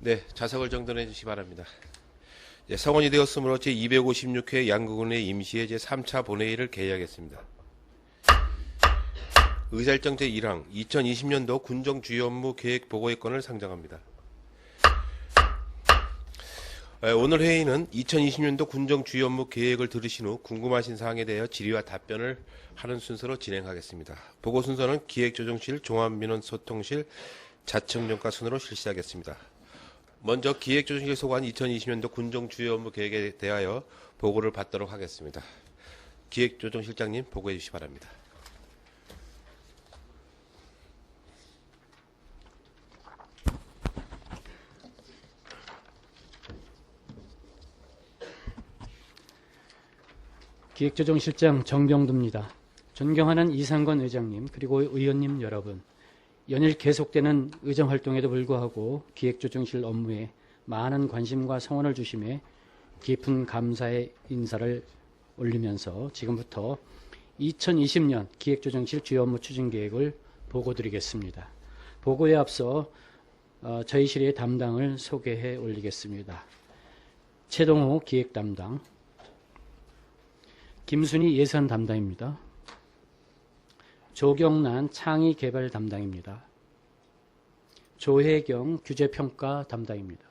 네, 좌석을 정돈해 주시기 바랍니다. 성원이 되었으므로 제256회 양구군의 임시회 제3차 본회의를 개의하겠습니다. 의사일정 제1항 2020년도 군정 주요 업무 계획 보고의 건을 상정합니다. 오늘 회의는 2020년도 군정 주요 업무 계획을 들으신 후 궁금하신 사항에 대하여 질의와 답변을 하는 순서로 진행하겠습니다. 보고 순서는 기획조정실, 종합민원소통실, 자청정과 순으로 실시하겠습니다. 먼저 기획조정실 소관 2020년도 군정 주요 업무 계획에 대하여 보고를 받도록 하겠습니다. 기획조정실장님 보고해 주시기 바랍니다. 기획조정실장 정병두입니다. 존경하는 이상건 의장님 그리고 의원님 여러분, 연일 계속되는 의정활동에도 불구하고 기획조정실 업무에 많은 관심과 성원을 주심에 깊은 감사의 인사를 올리면서 지금부터 2020년 기획조정실 주요 업무 추진계획을 보고드리겠습니다. 보고에 앞서 저희 실의 담당을 소개해 올리겠습니다. 최동호 기획담당, 김순희 예산 담당입니다. 조경란 창의개발 담당입니다. 조혜경 규제평가 담당입니다.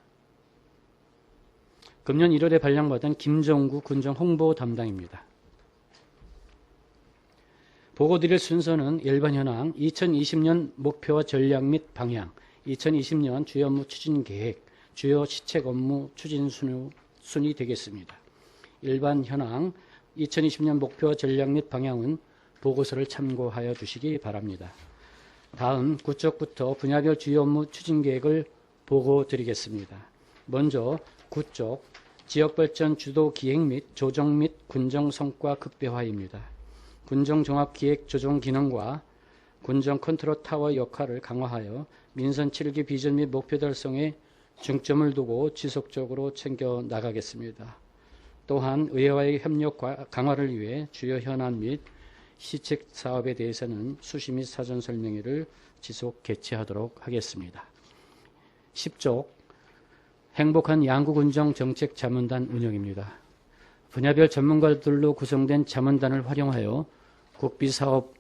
금년 1월에 발령받은 김정구 군정 홍보 담당입니다. 보고드릴 순서는 일반 현황, 2020년 목표와 전략 및 방향, 2020년 주요 업무 추진 계획, 주요 시책 업무 추진 순위 되겠습니다. 일반 현황, 2020년 목표와 전략 및 방향은 보고서를 참고하여 주시기 바랍니다. 다음 구쪽부터 분야별 주요 업무 추진 계획을 보고 드리겠습니다. 먼저 구쪽, 지역발전 주도 기획 및 조정 및 군정 성과 극대화입니다. 군정 종합 기획 조정 기능과 군정 컨트롤 타워 역할을 강화하여 민선 7기 비전 및 목표 달성에 중점을 두고 지속적으로 챙겨 나가겠습니다. 또한 의회와의 협력 강화를 위해 주요 현안 및 시책 사업에 대해서는 수시 및 사전 설명회를 지속 개최하도록 하겠습니다. 10쪽, 행복한 양구군정 정책 자문단 운영입니다. 분야별 전문가들로 구성된 자문단을 활용하여 국비사업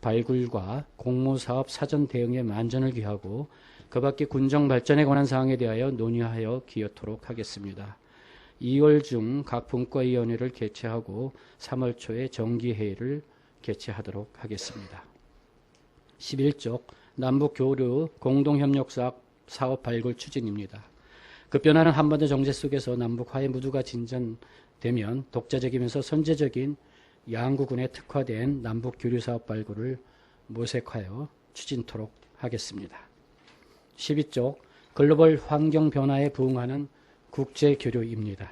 발굴과 공모사업 사전 대응에 만전을 기하고 그 밖에 군정 발전에 관한 사항에 대하여 논의하여 기여토록 하겠습니다. 2월 중 각 분과위원회를 개최하고 3월 초에 정기회의를 개최하도록 하겠습니다. 11쪽 남북교류 공동협력사업 발굴 추진입니다. 급변하는 한반도 정세 속에서 남북 화해 무드가 진전되면 독자적이면서 선제적인 양구군에 특화된 남북교류사업 발굴을 모색하여 추진토록 하겠습니다. 12쪽 글로벌 환경 변화에 부응하는 국제교류입니다.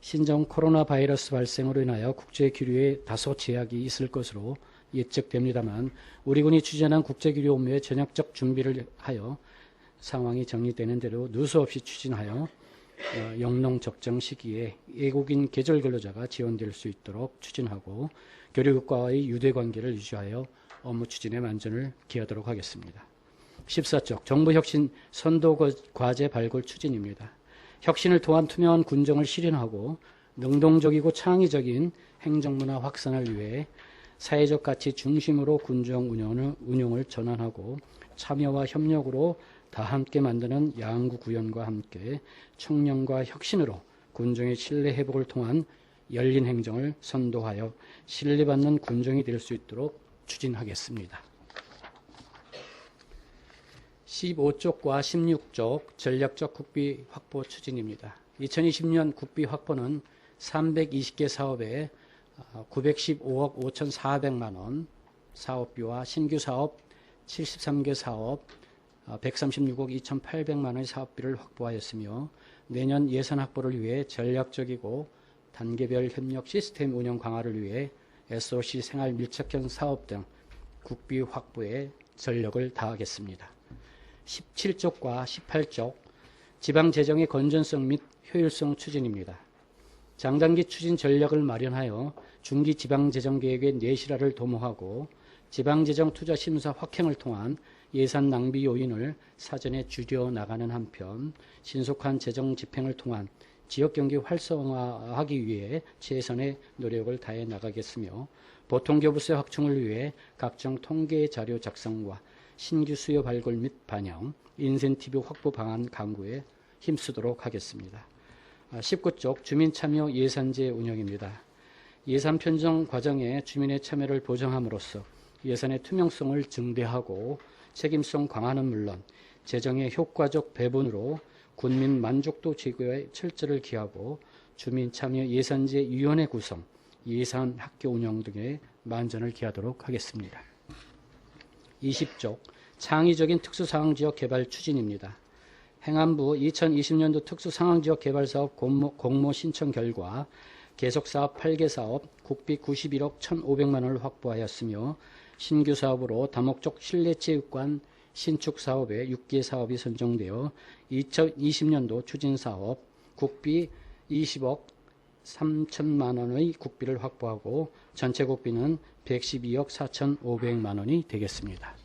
신종 코로나 바이러스 발생으로 인하여 국제교류에 다소 제약이 있을 것으로 예측됩니다만 우리 군이 추진한 국제교류 업무에 전역적 준비를 하여 상황이 정리되는 대로 누수 없이 추진하여 영농 적정 시기에 외국인 계절 근로자가 지원될 수 있도록 추진하고 교류국과의 유대관계를 유지하여 업무 추진에 만전을 기하도록 하겠습니다. 14쪽 정부혁신 선도과제 발굴 추진입니다. 혁신을 통한 투명한 군정을 실현하고 능동적이고 창의적인 행정문화 확산을 위해 사회적 가치 중심으로 군정 운영을 전환하고 참여와 협력으로 다 함께 만드는 양구 구현과 함께 청년과 혁신으로 군정의 신뢰 회복을 통한 열린 행정을 선도하여 신뢰받는 군정이 될 수 있도록 추진하겠습니다. 15쪽과 16쪽 전략적 국비 확보 추진입니다. 2020년 국비 확보는 320개 사업에 915억 5,400만 원 사업비와 신규 사업 73개 사업 136억 2,800만 원의 사업비를 확보하였으며 내년 예산 확보를 위해 전략적이고 단계별 협력 시스템 운영 강화를 위해 SOC 생활 밀착형 사업 등 국비 확보에 전력을 다하겠습니다. 17쪽과 18쪽 지방재정의 건전성 및 효율성 추진입니다. 장단기 추진 전략을 마련하여 중기 지방재정계획의 내실화를 도모하고 지방재정 투자 심사 확행을 통한 예산 낭비 요인을 사전에 줄여 나가는 한편 신속한 재정 집행을 통한 지역 경기 활성화하기 위해 최선의 노력을 다해 나가겠으며 보통교부세 확충을 위해 각종 통계 자료 작성과 신규 수요 발굴 및 반영, 인센티브 확보 방안 강구에 힘쓰도록 하겠습니다. 19쪽 주민참여 예산제 운영입니다. 예산 편정 과정에 주민의 참여를 보장함으로써 예산의 투명성을 증대하고 책임성 강화는 물론 재정의 효과적 배분으로 군민 만족도 제고에 철저를 기하고 주민참여 예산제 위원회 구성, 예산 학교 운영 등에 만전을 기하도록 하겠습니다. 20쪽 창의적인 특수상황지역 개발 추진입니다. 행안부 2020년도 특수상황지역 개발사업 공모 신청 결과 계속사업 8개 사업 국비 91억 1,500만 원을 확보하였으며 신규 사업으로 다목적 실내체육관 신축 사업에 6개 사업이 선정되어 2020년도 추진사업 국비 20억 3천만 원의 국비를 확보하고 전체 국비는 112억 4,500만 원이 되겠습니다.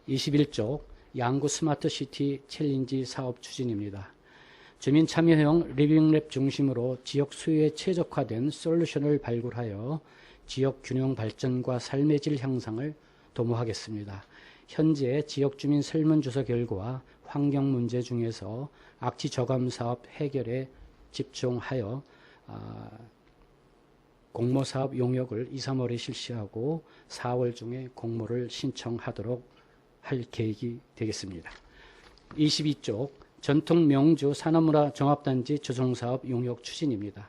21쪽 양구 스마트시티 챌린지 사업 추진입니다. 주민 참여형 리빙랩 중심으로 지역 수요에 최적화된 솔루션을 발굴하여 지역 균형 발전과 삶의 질 향상을 도모하겠습니다. 현재 지역 주민 설문조사 결과 환경 문제 중에서 악취 저감 사업 해결에 집중하여 공모사업 용역을 2, 3월에 실시하고 4월 중에 공모를 신청하도록 할 계획이 되겠습니다. 22쪽 전통 명주 산업문화 종합단지 조성사업 용역 추진입니다.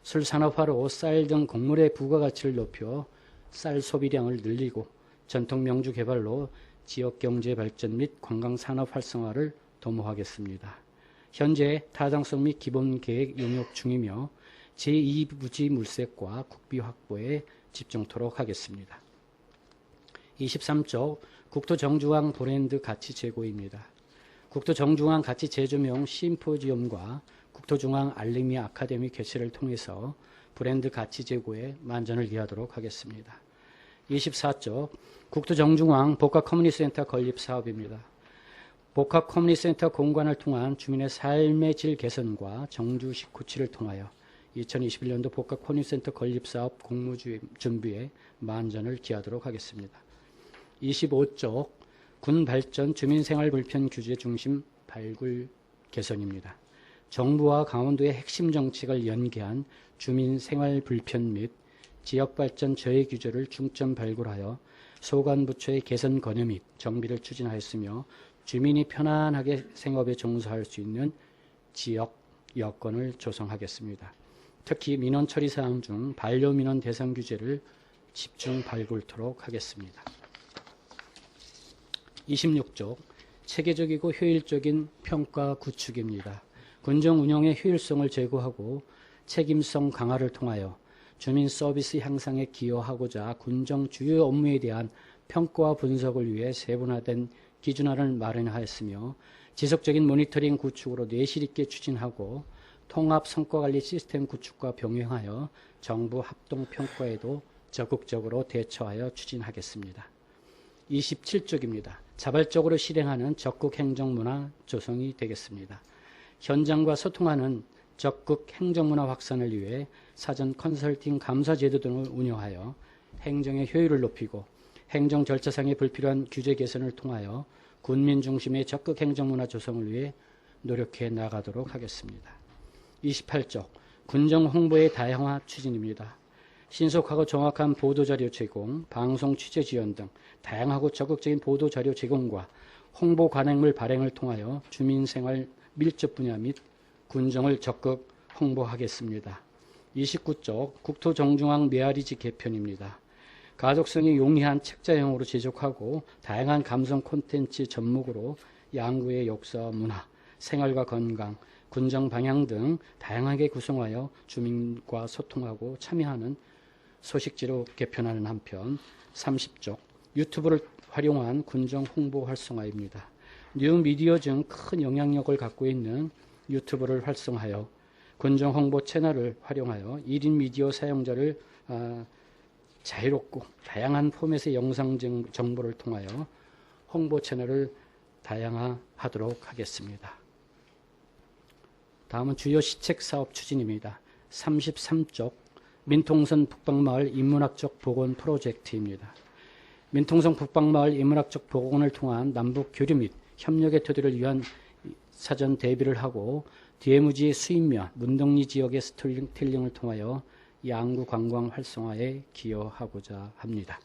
술산업화로 쌀 등 곡물의 부가가치를 높여 쌀 소비량을 늘리고 전통 명주 개발로 지역 경제 발전 및 관광 산업 활성화를 도모하겠습니다. 현재 타당성 및 기본 계획 용역 중이며 제2부지 물색과 국비 확보에 집중토록 하겠습니다. 23쪽 국토정중앙 브랜드 가치 제고입니다. 국토정중앙 가치 제조명 심포지엄과 국토중앙 알림이 아카데미 개최를 통해서 브랜드 가치 제고에 만전을 기하도록 하겠습니다. 24쪽 국토정중앙 복합 커뮤니티센터 건립 사업입니다. 복합 커뮤니티센터 공간을 통한 주민의 삶의 질 개선과 정주식 구치를 통하여 2021년도 복합 커뮤니티센터 건립 사업 공모 준비에 만전을 기하도록 하겠습니다. 25쪽 군 발전 주민생활 불편 규제 중심 발굴 개선입니다. 정부와 강원도의 핵심 정책을 연계한 주민생활 불편 및 지역발전 저해 규제를 중점 발굴하여 소관부처의 개선 건의 및 정비를 추진하였으며 주민이 편안하게 생업에 종사할 수 있는 지역 여건을 조성하겠습니다. 특히 민원 처리 사항 중 반려민원 대상 규제를 집중 발굴토록 하겠습니다. 26쪽 체계적이고 효율적인 평가 구축입니다. 군정 운영의 효율성을 제고하고 책임성 강화를 통하여 주민 서비스 향상에 기여하고자 군정 주요 업무에 대한 평가와 분석을 위해 세분화된 기준안을 마련하였으며 지속적인 모니터링 구축으로 내실 있게 추진하고 통합 성과관리 시스템 구축과 병행하여 정부 합동평가에도 적극적으로 대처하여 추진하겠습니다. 27쪽입니다. 자발적으로 실행하는 적극 행정문화 조성이 되겠습니다. 현장과 소통하는 적극 행정문화 확산을 위해 사전 컨설팅 감사 제도 등을 운영하여 행정의 효율을 높이고 행정 절차상의 불필요한 규제 개선을 통하여 군민 중심의 적극 행정문화 조성을 위해 노력해 나가도록 하겠습니다. 28쪽 군정 홍보의 다양화 추진입니다. 신속하고 정확한 보도자료 제공, 방송 취재 지원 등 다양하고 적극적인 보도자료 제공과 홍보 관행물 발행을 통하여 주민생활 밀접 분야 및 군정을 적극 홍보하겠습니다. 29쪽 국토정중앙 메아리지 개편입니다. 가독성이 용이한 책자형으로 제작하고 다양한 감성 콘텐츠 접목으로 양구의 역사와 문화, 생활과 건강, 군정 방향 등 다양하게 구성하여 주민과 소통하고 참여하는 소식지로 개편하는 한편 30쪽 유튜브를 활용한 군정 홍보 활성화입니다. 뉴미디어 중 큰 영향력을 갖고 있는 유튜브를 활성화하여 군정 홍보 채널을 활용하여 1인 미디어 사용자를 자유롭고 다양한 포맷의 영상 정보를 통하여 홍보 채널을 다양화하도록 하겠습니다. 다음은 주요 시책 사업 추진입니다. 33쪽 민통선 북방마을 인문학적 복원 프로젝트입니다. 민통선 북방마을 인문학적 복원을 통한 남북 교류 및 협력의 토대를 위한 사전 대비를 하고 DMZ 수입면 문덕리 지역의 스토리텔링을 통하여 양구 관광 활성화에 기여하고자 합니다.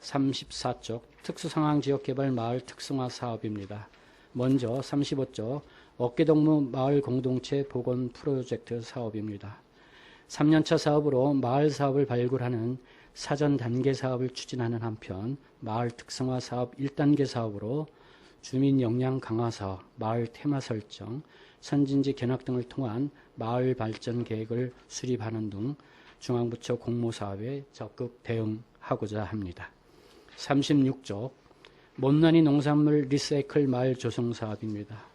34쪽 특수상황지역개발 마을 특성화 사업입니다. 먼저 35쪽 어깨동무 마을 공동체 복원 프로젝트 사업입니다. 3년차 사업으로 마을 사업을 발굴하는 사전 단계 사업을 추진하는 한편 마을 특성화 사업 1단계 사업으로 주민 역량 강화 사업, 마을 테마 설정, 선진지 견학 등을 통한 마을 발전 계획을 수립하는 등 중앙부처 공모사업에 적극 대응하고자 합니다. 36쪽 못난이 농산물 리사이클 마을 조성 사업입니다.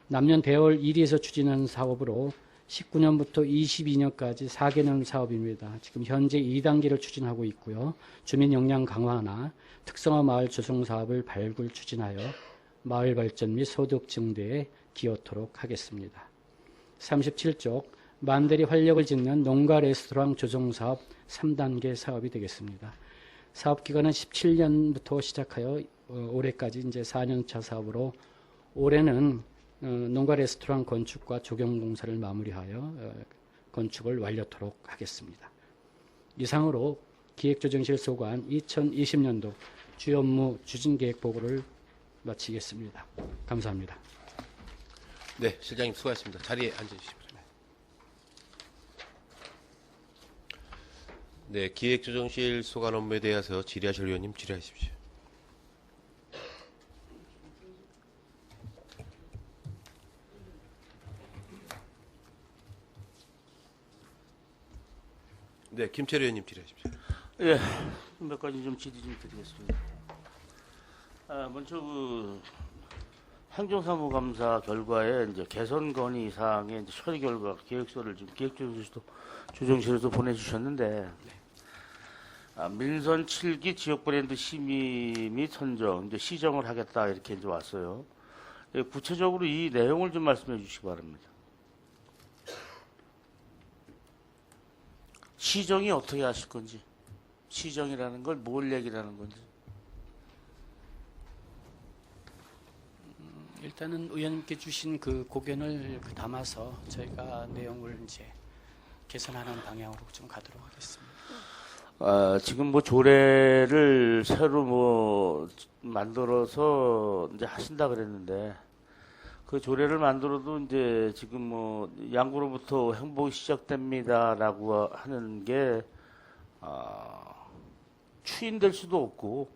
남년 대월 1위에서 추진한 사업으로 19년부터 22년까지 4개년 사업입니다. 지금 현재 2단계를 추진하고 있고요. 주민 역량 강화나 특성화 마을 조성 사업을 발굴 추진하여 마을 발전 및 소득 증대에 기여토록 하겠습니다. 37쪽 만대리 활력을 짓는 농가 레스토랑 조성 사업 3단계 사업이 되겠습니다. 사업 기간은 17년부터 시작하여 올해까지 이제 4년차 사업으로 올해는 농가 레스토랑 건축과 조경 공사를 마무리하여 건축을 완료토록 하겠습니다. 이상으로 기획조정실 소관 2020년도 주요 업무 추진계획 보고를 마치겠습니다. 감사합니다. 네, 실장님 수고하셨습니다. 자리에 앉으십시오. 네, 기획조정실 소관 업무에 대해서 질의하실 의원님 질의하십시오. 네, 김철 의원님 질의하십시오. 예, 몇 가지 좀 질의 좀 드리겠습니다. 먼저 행정사무감사 결과에 이제 개선 건의 사항의 이제 처리 결과 계획서를 지금 기획조정실에서 보내주셨는데, 민선 7기 지역 브랜드 심의 및 선정, 이제 시정을 하겠다 이렇게 이제 왔어요. 예, 구체적으로 이 내용을 좀 말씀해 주시기 바랍니다. 시정이 어떻게 하실 건지, 시정이라는 걸 뭘 얘기라는 건지. 일단은 의원님께 주신 그 고견을 담아서 저희가 내용을 이제 개선하는 방향으로 좀 가도록 하겠습니다. 지금 뭐 조례를 새로 뭐 만들어서 이제 하신다 그랬는데, 그 조례를 만들어도 이제 지금 뭐 양구로부터 행복이 시작됩니다라고 하는 게 추인될 수도 없고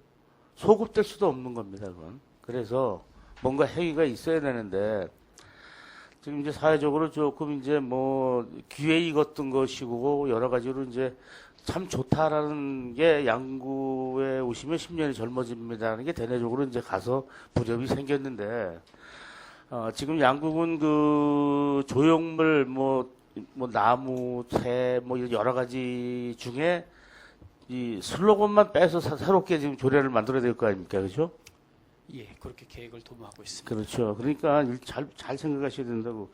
소급될 수도 없는 겁니다. 그건. 그래서 뭔가 행위가 있어야 되는데, 지금 이제 사회적으로 조금 이제 뭐 기회 익었던 것이고 여러 가지로 이제 참 좋다라는 게 양구에 오시면 10년이 젊어집니다라는 게 대내적으로 이제 가서 부접이 생겼는데, 지금 양구군 그 조형물 뭐 나무, 새 뭐 여러 가지 중에 이 슬로건만 빼서 새롭게 지금 조례를 만들어야 될 거 아닙니까, 그렇죠? 예, 그렇게 계획을 도모하고 있습니다. 그렇죠. 그러니까 잘 생각하셔야 된다고.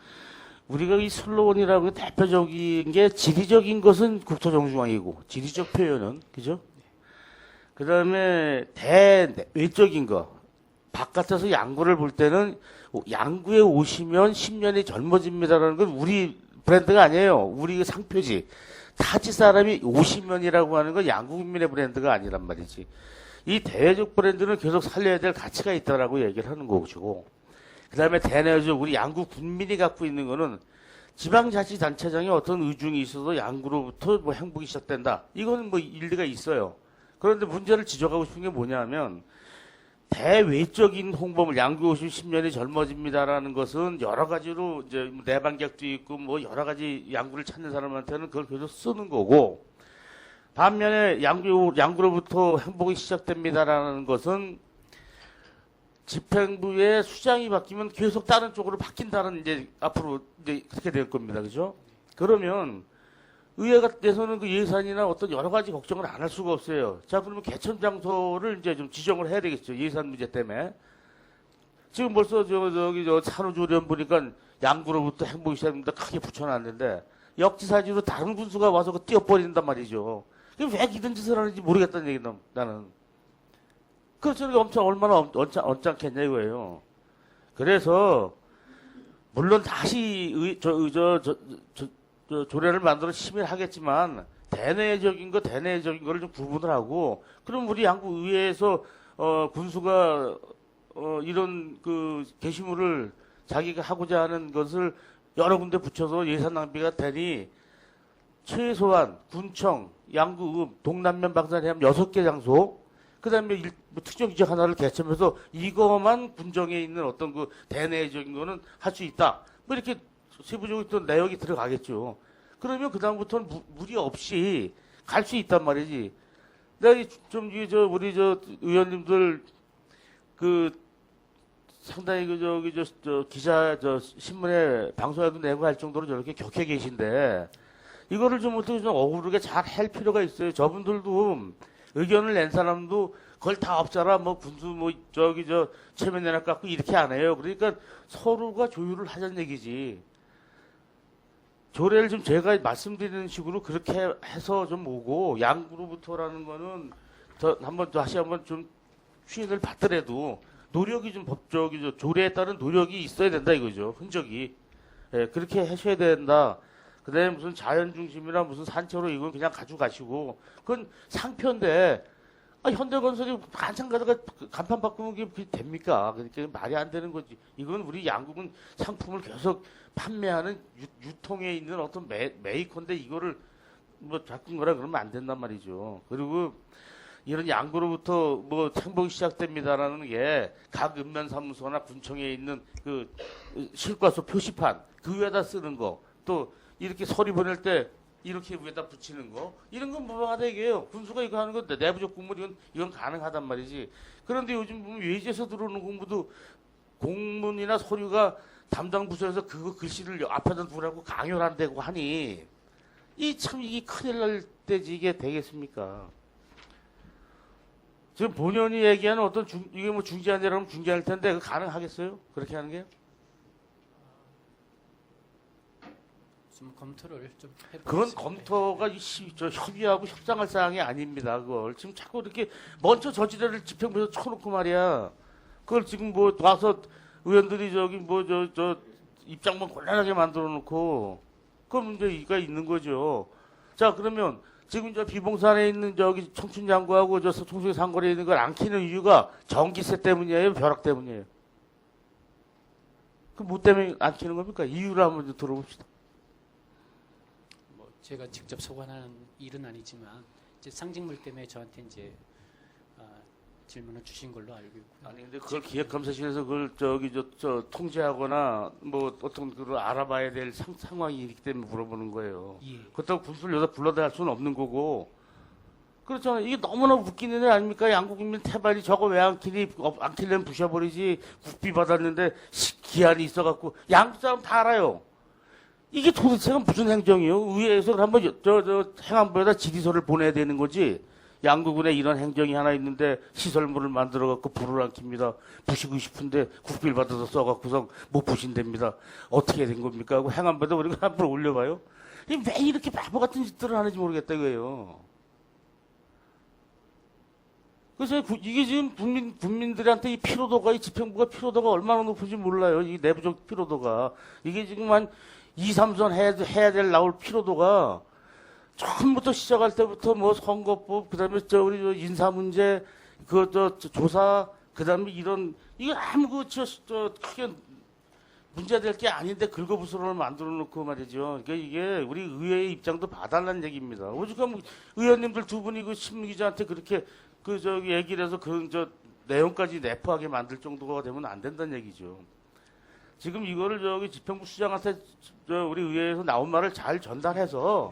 우리가 이 슬로건이라고 대표적인 게 지리적인 것은 국토정중앙이고 지리적 표현은 그죠? 그 다음에 대외적인 거 바깥에서 양구를 볼 때는 양구에 오시면 10년이 젊어집니다라는 건 우리 브랜드가 아니에요. 우리 상표지. 타지 사람이 50년이라고 하는 건 양구민의 브랜드가 아니란 말이지. 이 대외적 브랜드는 계속 살려야 될 가치가 있다라고 얘기를 하는 거고, 그 다음에 대내적 우리 양구 군민이 갖고 있는 거는 지방자치단체장의 어떤 의중이 있어도 양구로부터 뭐 행복이 시작된다. 이거는 뭐 일리가 있어요. 그런데 문제를 지적하고 싶은 게 뭐냐면, 대외적인 홍보물 양구 오시면 10년이 젊어집니다라는 것은 여러 가지로 이제 내방객도 있고 뭐 여러 가지 양구를 찾는 사람한테는 그걸 계속 쓰는 거고, 반면에 양구로부터 행복이 시작됩니다라는 것은 집행부의 수장이 바뀌면 계속 다른 쪽으로 바뀐다는 이제 앞으로 이제 그렇게 될 겁니다. 그죠? 그러면 의회 같아서는 그 예산이나 어떤 여러 가지 걱정을 안 할 수가 없어요. 자, 그러면 개천 장소를 이제 좀 지정을 해야 되겠죠. 예산 문제 때문에. 지금 벌써 저기 산후조리원 보니까 양구로부터 행복시설입니다 크게 붙여놨는데 역지사지로 다른 군수가 와서 그 띄어버린단 말이죠. 왜 이런 짓을 하는지 모르겠다는 얘기다, 나는. 그렇죠. 얼마나 언짢겠냐 이거예요. 그래서, 물론 다시 조례를 만들어 심의를 하겠지만, 대내적인 거를 좀 구분을 하고, 그럼 우리 양구 의회에서, 군수가, 이런 그 게시물을 자기가 하고자 하는 것을 여러 군데 붙여서 예산 낭비가 되니, 최소한 군청, 양구읍, 동남면 방산해암 6개 장소, 그 다음에 특정 지역 하나를 개첨해서 이거만 군정에 있는 어떤 그 대내적인 거는 할 수 있다. 뭐 이렇게 세부적으로 또 내역이 들어가겠죠. 그러면 그다음부터는 무리 없이 갈 수 있단 말이지. 내가 우리 의원님들 상당히 기자 신문에 방송에도 내고 할 정도로 저렇게 격해 계신데 이거를 좀 어떻게 좀 어우르게 잘 할 필요가 있어요. 저분들도 의견을 낸 사람도 그걸 다 없잖아. 뭐 군수 체면 내놔 갖고 이렇게 안 해요. 그러니까 서로가 조율을 하자는 얘기지. 조례를 좀 제가 말씀드리는 식으로 그렇게 해서 좀 오고 양구로부터라는 거는 다시 한번 좀 추인을 받더라도 노력이 좀 조례에 따른 노력이 있어야 된다 이거죠. 흔적이. 예, 그렇게 하셔야 된다. 그다음에 무슨 자연 중심이나 무슨 산채로 이건 그냥 가져가시고 그건 상표인데 현대건설이 한참 가다가 간판 바꾸면 그게 됩니까? 그러니까 말이 안 되는 거지. 이건 우리 양국은 상품을 계속 판매하는 유통에 있는 어떤 메이커인데 이거를 뭐 바꾼 거라 그러면 안 된단 말이죠. 그리고 이런 양구로부터 뭐 행복이 시작됩니다라는 게 각 읍면사무소나 군청에 있는 그 실과서 표시판 그 위에다 쓰는 거 또 이렇게 서류 보낼 때 이렇게 위에다 붙이는 거 이런 건 무방하다 이게요. 군수가 이거 하는 건 내부적 공무원 이건 가능하단 말이지. 그런데 요즘 보면 외지에서 들어오는 공부도 공문이나 서류가 담당 부서에서 그거 글씨를 앞에다 두라고 강요를 한다고 하니 이게 큰일 날 때지 이게 되겠습니까? 지금 본연이 얘기하는 어떤 이게 뭐 중재안이라면 중재할 텐데 그거 가능하겠어요? 그렇게 하는 게? 좀 검토를 좀 해보겠습니다. 그건 검토가 협의하고 협상할 사항이 아닙니다. 그걸 지금 자꾸 이렇게 먼저 저지대를 집행부에서 쳐놓고 말이야. 그걸 지금 뭐 와서 의원들이 입장만 곤란하게 만들어놓고 그 문제가 있는 거죠. 자 그러면 지금 비봉산에 있는 청춘양구하고 청순 상거리에 있는 걸 안 키는 이유가 전기세 때문이에요, 벼락 때문이에요. 그 뭐 때문에 안 키는 겁니까? 이유를 한번 들어봅시다. 제가 직접 소관하는 일은 아니지만 이제 상징물 때문에 저한테 이제 질문을 주신 걸로 알고 있고요. 아니 근데 그걸 기획감사실에서 그걸 통제하거나 뭐 어떤 그걸 알아봐야 될 상황이 있기 때문에 물어보는 거예요. 예. 그렇다고 군수를 여기다 불러다 할 수는 없는 거고. 그렇잖아요. 이게 너무나 웃기는 애 아닙니까? 양국인민 태반이 저거 왜 안 키려면 부셔버리지. 국비 받았는데 기한이 있어갖고 양국 사람 다 알아요. 이게 도대체가 무슨 행정이에요? 의회에서 한번 행안부에다 질의서를 보내야 되는 거지. 양구군에 이런 행정이 하나 있는데 시설물을 만들어갖고 불을 안 킵니다. 부시고 싶은데 국비를 받아서 써갖고서 못 부신답니다. 어떻게 된 겁니까? 하고 행안부에다 우리가 한번 올려봐요. 왜 이렇게 바보 같은 짓들을 하는지 모르겠다 이거예요. 그래서 이게 지금 국민들한테 이 피로도가, 이 집행부가 피로도가 얼마나 높은지 몰라요. 이 내부적 피로도가. 이게 지금 한 2, 3선 해야 될 나올 피로도가 처음부터 시작할 때부터 뭐 선거법, 그 다음에 우리 인사 문제, 조사, 그 다음에 이거 아무 크게 문제될 게 아닌데 긁어부스럼을 만들어 놓고 말이죠. 그러니까 이게 우리 의회의 입장도 봐달라는 얘기입니다. 오죽하면 의원님들 두 분이 그 신문기자한테 그렇게 얘기를 해서 그런 내용까지 내포하게 만들 정도가 되면 안 된다는 얘기죠. 지금 이거를 집행부 수장한테 우리 의회에서 나온 말을 잘 전달해서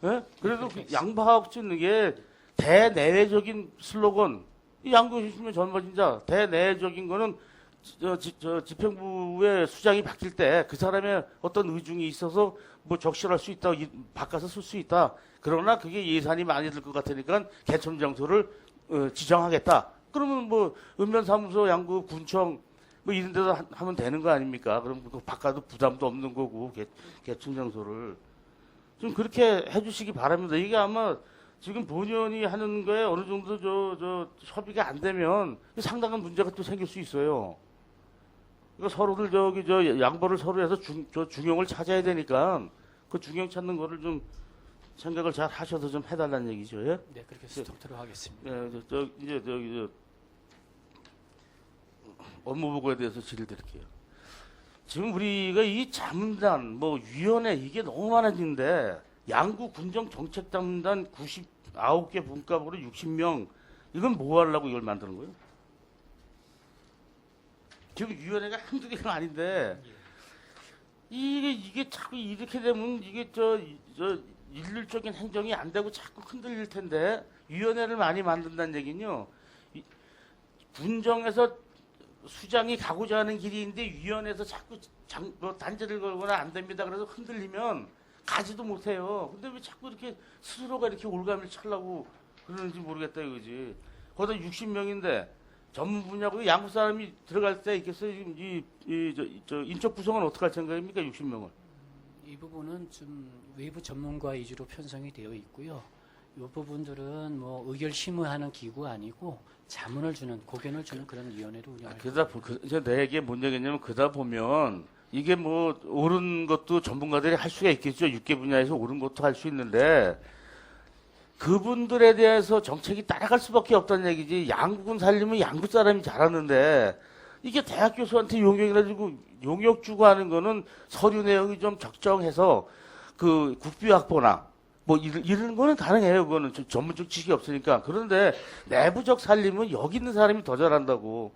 예? 그래도 양보하고 찍는 게 대내외적인 슬로건 이 양보해주시면 젊어진자 대내외적인 거는 집행부의 수장이 바뀔 때 그 사람의 어떤 의중이 있어서 뭐 적시할 수 있다, 바꿔서 쓸 수 있다. 그러나 그게 예산이 많이 들 것 같으니까 개천 장소를 지정하겠다. 그러면 뭐 읍면사무소, 양구, 군청 뭐 이런 데서 하면 되는 거 아닙니까? 그럼 그 바꿔도 부담도 없는 거고 개천 장소를 좀 그렇게 해주시기 바랍니다. 이게 아마 지금 본의원이 하는 거에 어느 정도 저 협의가 안 되면 상당한 문제가 또 생길 수 있어요. 그러니까 서로들 양보를 서로 해서 중용을 찾아야 되니까 그 중용 찾는 거를 좀 생각을 잘 하셔서 좀 해달라는 얘기죠. 예? 네, 그렇게 수도토록 하겠습니다. 예, 이제 업무 보고에 대해서 질의 드릴게요. 지금 우리가 이 자문단, 뭐 위원회 이게 너무 많아지는데 양구 군정 정책자문단 99개 분과부로 60명 이건 뭐 하려고 이걸 만드는 거예요? 지금 위원회가 한두 개가 아닌데 이게 자꾸 이렇게 되면 이게 저 일률적인 행정이 안 되고 자꾸 흔들릴 텐데 위원회를 많이 만든다는 얘기는요. 군정에서 수장이 가고자 하는 길인데 위원회에서 자꾸 단죄를 걸거나 안 됩니다. 그래서 흔들리면 가지도 못해요. 근데 왜 자꾸 이렇게 스스로가 이렇게 올가미를 차려고 그러는지 모르겠다 이거지. 거기다 60명인데 전문 분야고 양국 사람이 들어갈 때 있겠어요. 지금 저 인적 구성은 어떻게 할 생각입니까? 60명을. 이 부분은 좀 외부 전문가 위주로 편성이 되어 있고요. 이 부분들은 뭐 의결 심의하는 기구 아니고 자문을 주는 고견을 주는 그런 위원회로 운영할 내 얘기에 뭔 얘기냐면 그러다 보면 이게 뭐 옳은 것도 전문가들이 할 수가 있겠죠. 육계 분야에서 옳은 것도 할 수 있는데 그분들에 대해서 정책이 따라갈 수밖에 없다는 얘기지. 양국은 살리면 양국 사람이 잘하는데 이게 대학 교수한테 용역해가지고 용역 주고 하는 거는 서류 내용이 좀 적정해서 그 국비 확보나 뭐 이런 거는 가능해요. 그거는 전문적 지식이 없으니까. 그런데 내부적 살림은 여기 있는 사람이 더 잘한다고.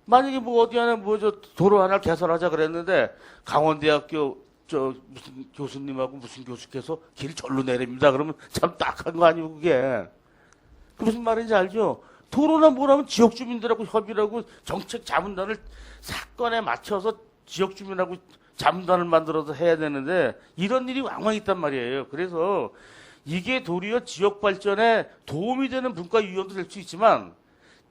만약에 뭐 어디 하나 뭐 저 도로 하나 개설하자 그랬는데 강원대학교 저 무슨 교수님하고 무슨 교수께서 길 절로 내립니다. 그러면 참 딱한 거 아니고 그게. 그 무슨 말인지 알죠? 도로나 뭐라면 지역 주민들하고 협의를 하고 정책 자문단을 사건에 맞춰서 지역 주민하고 자문단을 만들어서 해야 되는데 이런 일이 왕왕 있단 말이에요. 그래서 이게 도리어 지역 발전에 도움이 되는 분과위원도 될 수 있지만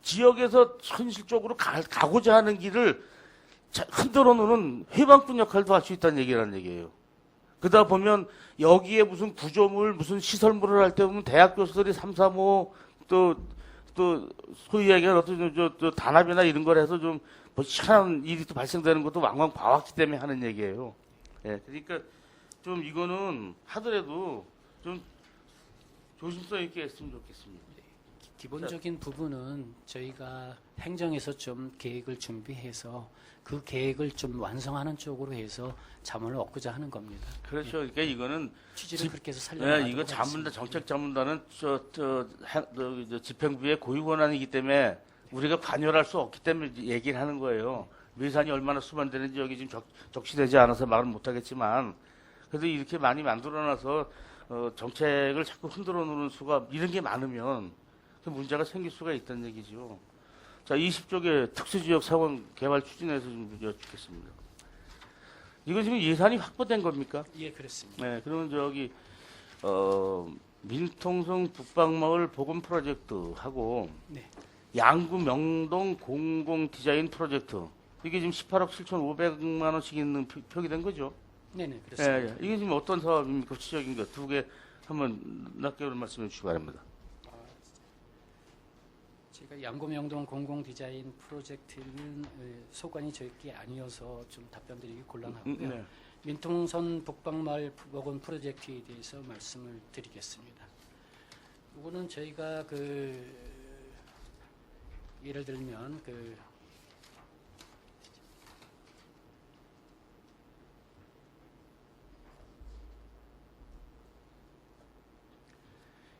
지역에서 현실적으로 가고자 하는 길을 흔들어 놓는 해방꾼 역할도 할 수 있다는 얘기라는 얘기예요. 그러다 보면 여기에 무슨 구조물, 무슨 시설물을 할 때 보면 대학 교수들이 3, 3, 5 또 소위 얘기하는 어떤 저 단합이나 이런 걸 해서 좀 뭐 희한한 일이 또 발생되는 것도 왕왕 봐왔기 때문에 하는 얘기예요. 예, 그러니까 좀 이거는 하더라도 좀 조심성 있게 했으면 좋겠습니다. 기본적인 부분은 저희가 행정에서 좀 계획을 준비해서 그 계획을 좀 완성하는 쪽으로 해서 자문을 얻고자 하는 겁니다. 그렇죠. 그러니까 이거는 취지를 그렇게 해서 살려나가도록 이거 자문단 하겠습니다. 정책 자문단은 저 집행부의 고유 권한이기 때문에 우리가 관여할 수 없기 때문에 얘기를 하는 거예요. 예산이 얼마나 수반되는지 여기 지금 적시되지 않아서 말은 못하겠지만 그래도 이렇게 많이 만들어놔서 정책을 자꾸 흔들어 놓는 수가 이런 게 많으면 그 문제가 생길 수가 있다는 얘기죠. 자, 20쪽의 특수지역 상원 개발 추진에서 좀 여쭙겠습니다. 이거 지금 예산이 확보된 겁니까? 예, 그렇습니다. 네, 그러면 저기 민통성 북방마을 보건 프로젝트하고 네. 양구 명동 공공 디자인 프로젝트 이게 지금 18억 7,500만 원씩 있는 표기된 거죠? 네네, 그렇습니다. 예, 예. 이게 지금 어떤 사업입니까? 구체적인 거 두 개 한번 낱개로 말씀해 주시기 바랍니다. 제가 양구명동 공공 디자인 프로젝트는 소관이 저희께 아니어서 좀 답변드리기 곤란하고요. 네. 민통선 북방마을 보건 프로젝트에 대해서 말씀을 드리겠습니다. 이거는 저희가 예를 들면